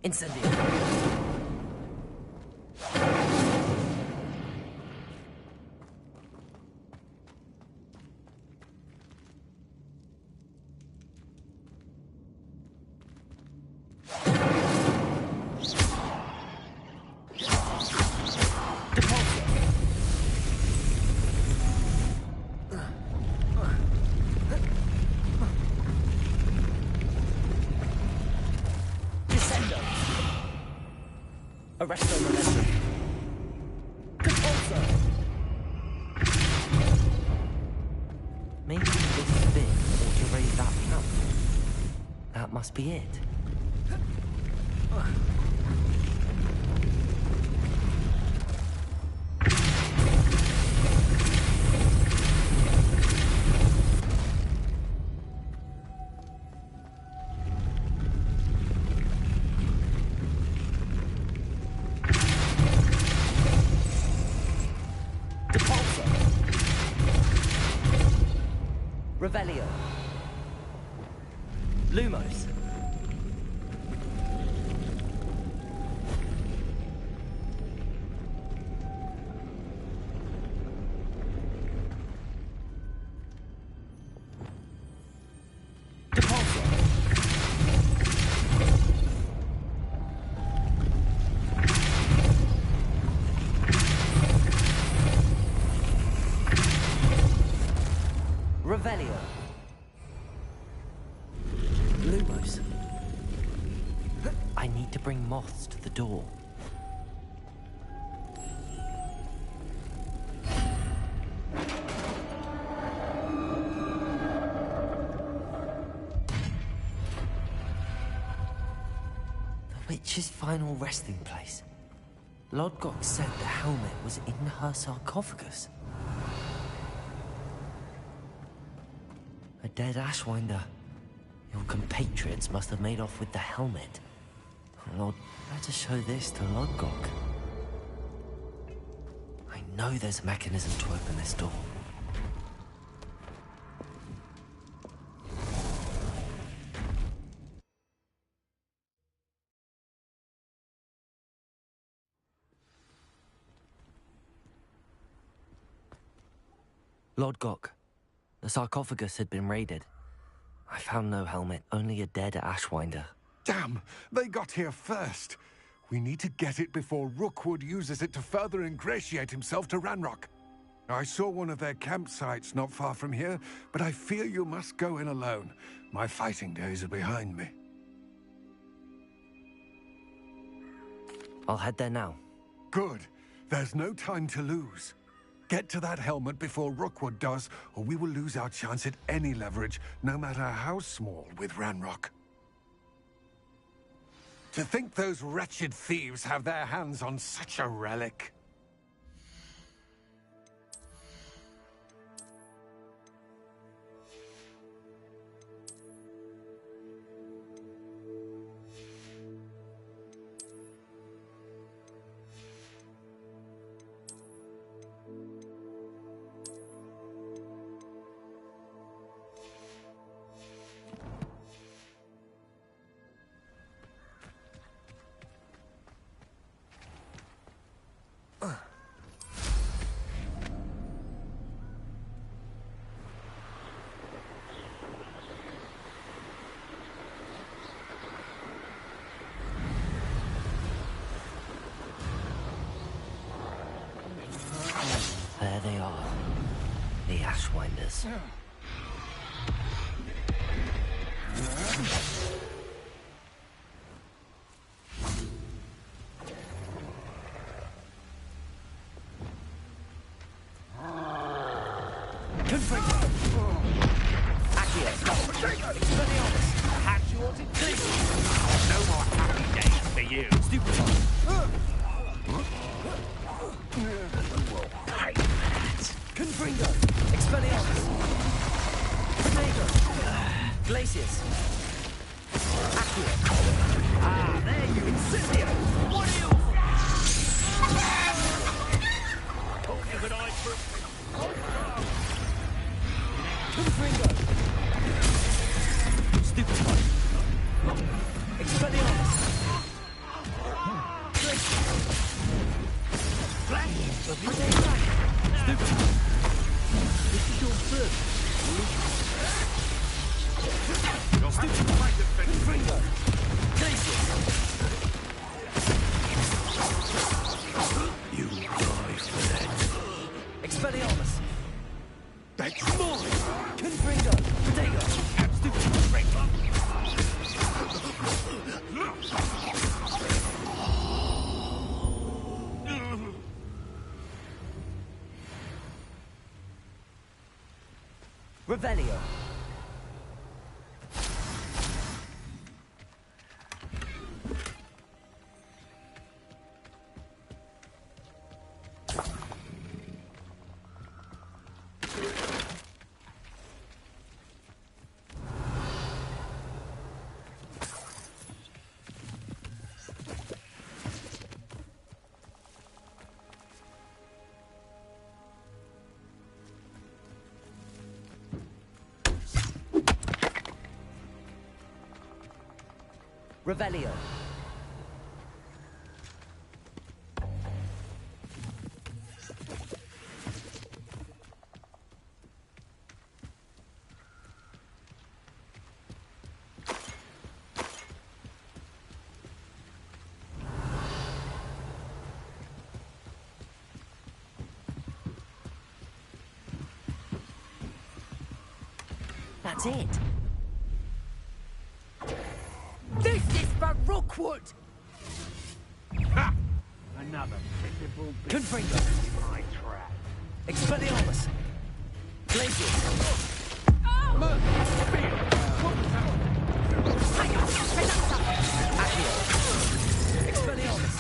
Incendio. Arresto momentum. Compulso. Maybe this spin ought to raise that pump. That must be it. Revelio. Lumos. Depulso. Revelio. Lumos. I need to bring moths to the door. The witch's final resting place. Lodgok said the helmet was in her sarcophagus. A dead Ashwinder. Your compatriots must have made off with the helmet. Lord, better show this to Lodgok. I know there's a mechanism to open this door. Lodgok, the sarcophagus had been raided. I found no helmet, only a dead Ashwinder. Damn! They got here first. We need to get it before Rookwood uses it to further ingratiate himself to Ranrock. I saw one of their campsites not far from here, but I fear you must go in alone. My fighting days are behind me. I'll head there now. Good. There's no time to lose. Get to that helmet before Rookwood does, or we will lose our chance at any leverage, no matter how small, with Ranrock. To think those wretched thieves have their hands on such a relic. There they are. The Ashwinders. No more happy days for you. Stupid. Confringo! Expelliarmus! Protego! Glacius! Accio! Ah, there you Incendio! What are you? Talking of an eye for... Confringo! Stupid one! Expelliarmus! Glacius! Flash! Protego! Stupid one! This is your first. You'll have to fight it, Ben. Confringo! Glacius! You die for that. Expelliarmus! That's mine! Confringo! Protego! Stupid Revelio. Revelio. That's it. This is for Rookwood! Ha! Another pitiful bit Confringo. in my trap. Expelliarmus. Glacius. Accio. Expelliarmus.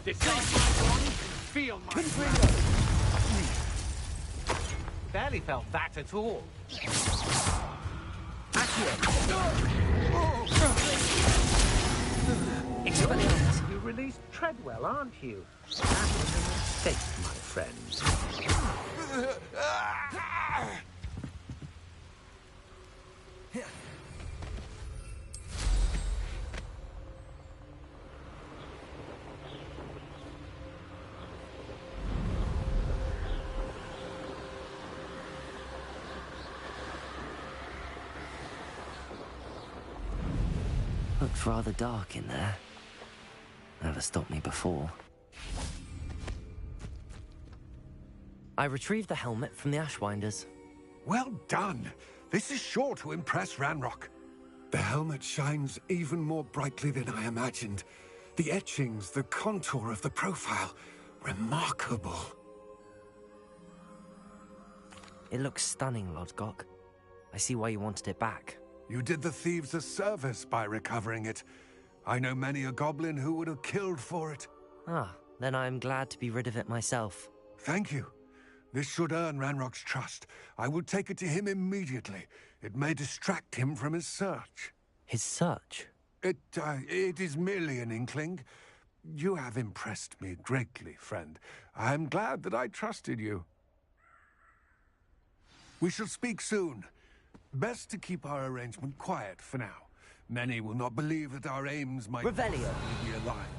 Decide my wrong, feel my Confringo. Barely felt that at all. Accio. Expelliarmus. You released Treadwell, aren't you? That was a mistake, my friend. Looked rather dark in there. Never stopped me before. I retrieved the helmet from the Ashwinders. Well done. This is sure to impress Ranrock. The helmet shines even more brightly than I imagined. The etchings, the contour of the profile. Remarkable. It looks stunning, Lodgok. I see why you wanted it back. You did the thieves a service by recovering it. I know many a goblin who would have killed for it. Ah, then I am glad to be rid of it myself. Thank you. This should earn Ranrock's trust. I will take it to him immediately. It may distract him from his search. His search? It is merely an inkling. You have impressed me greatly, friend. I am glad that I trusted you. We shall speak soon. Best to keep our arrangement quiet for now. Many will not believe that our aims might Revelio. possibly be aligned.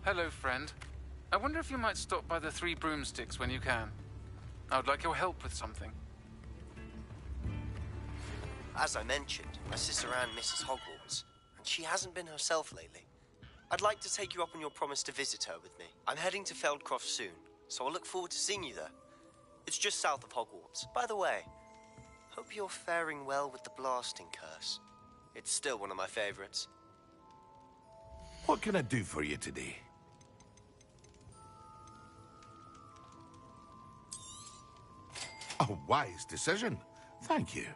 Hello, friend. I wonder if you might stop by the Three Broomsticks when you can. I would like your help with something. As I mentioned, my sister Anne misses Hogwarts, and she hasn't been herself lately. I'd like to take you up on your promise to visit her with me. I'm heading to Feldcroft soon, so I'll look forward to seeing you there. It's just south of Hogwarts. By the way, hope you're faring well with the blasting curse. It's still one of my favorites. What can I do for you today? A wise decision. Thank you.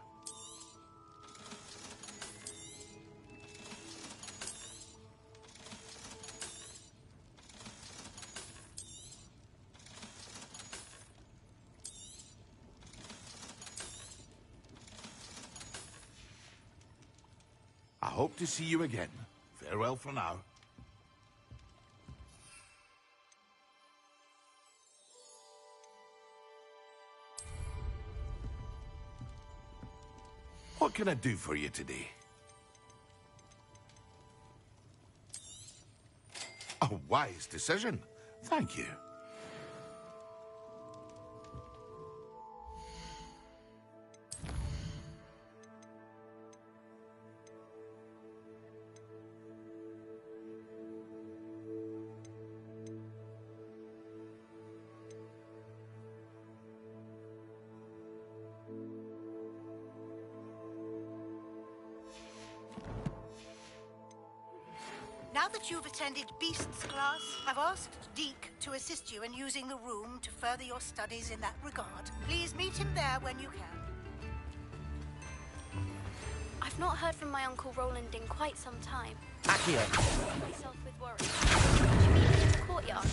I hope to see you again. Farewell for now. What can I do for you today? A wise decision. Thank you. Now that you've attended Beasts class, I've asked Deke to assist you in using the room to further your studies in that regard. Please meet him there when you can. I've not heard from my Uncle Roland in quite some time. Accio. I myself with worry. Could you meet me in the courtyard?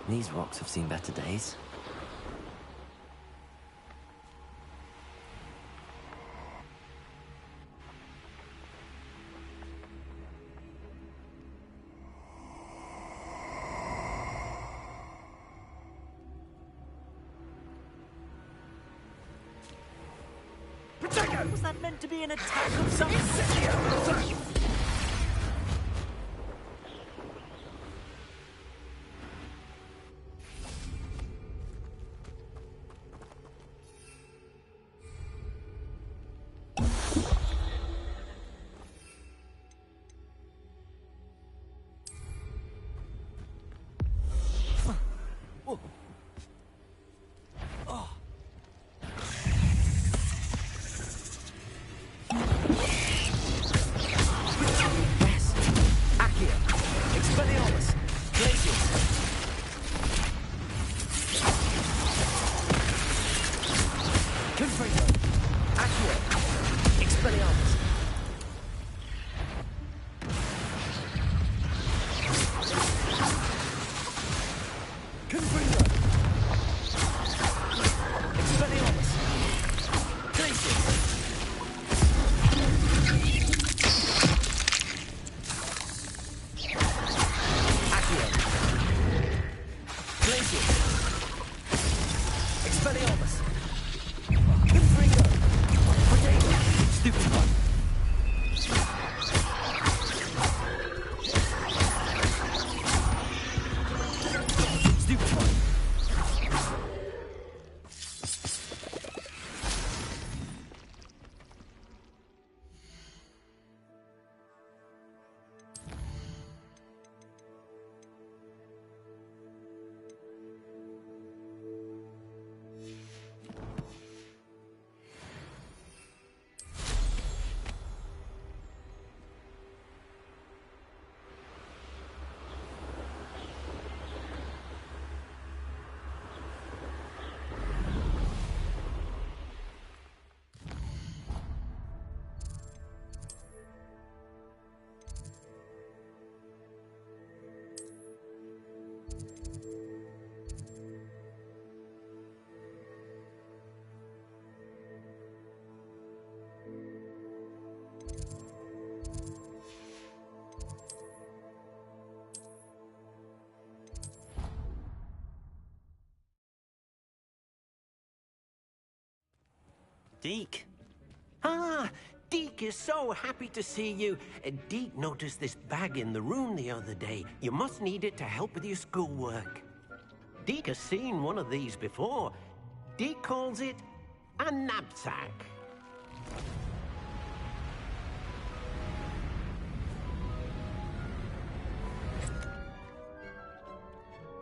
These rocks have seen better days. Was that meant to be an attack of some sort? Deke. Ah, Deke is so happy to see you. Deke noticed this bag in the room the other day. You must need it to help with your schoolwork. Deke has seen one of these before. Deke calls it a knapsack.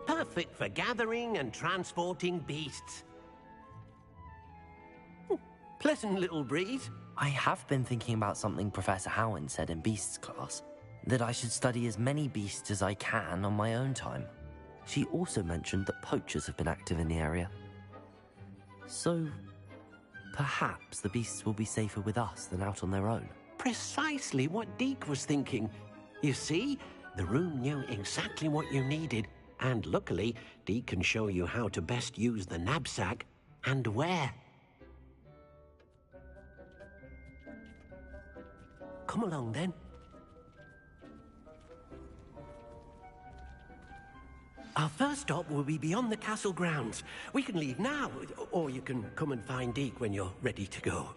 Perfect for gathering and transporting beasts. Pleasant little breeze. I have been thinking about something Professor Howard said in Beasts class, that I should study as many beasts as I can on my own time. She also mentioned that poachers have been active in the area. So, perhaps the beasts will be safer with us than out on their own. Precisely what Deke was thinking. You see, the room knew exactly what you needed, and luckily, Deke can show you how to best use the knapsack and where. Come along, then. Our first stop will be beyond the castle grounds. We can leave now, or you can come and find Deke when you're ready to go.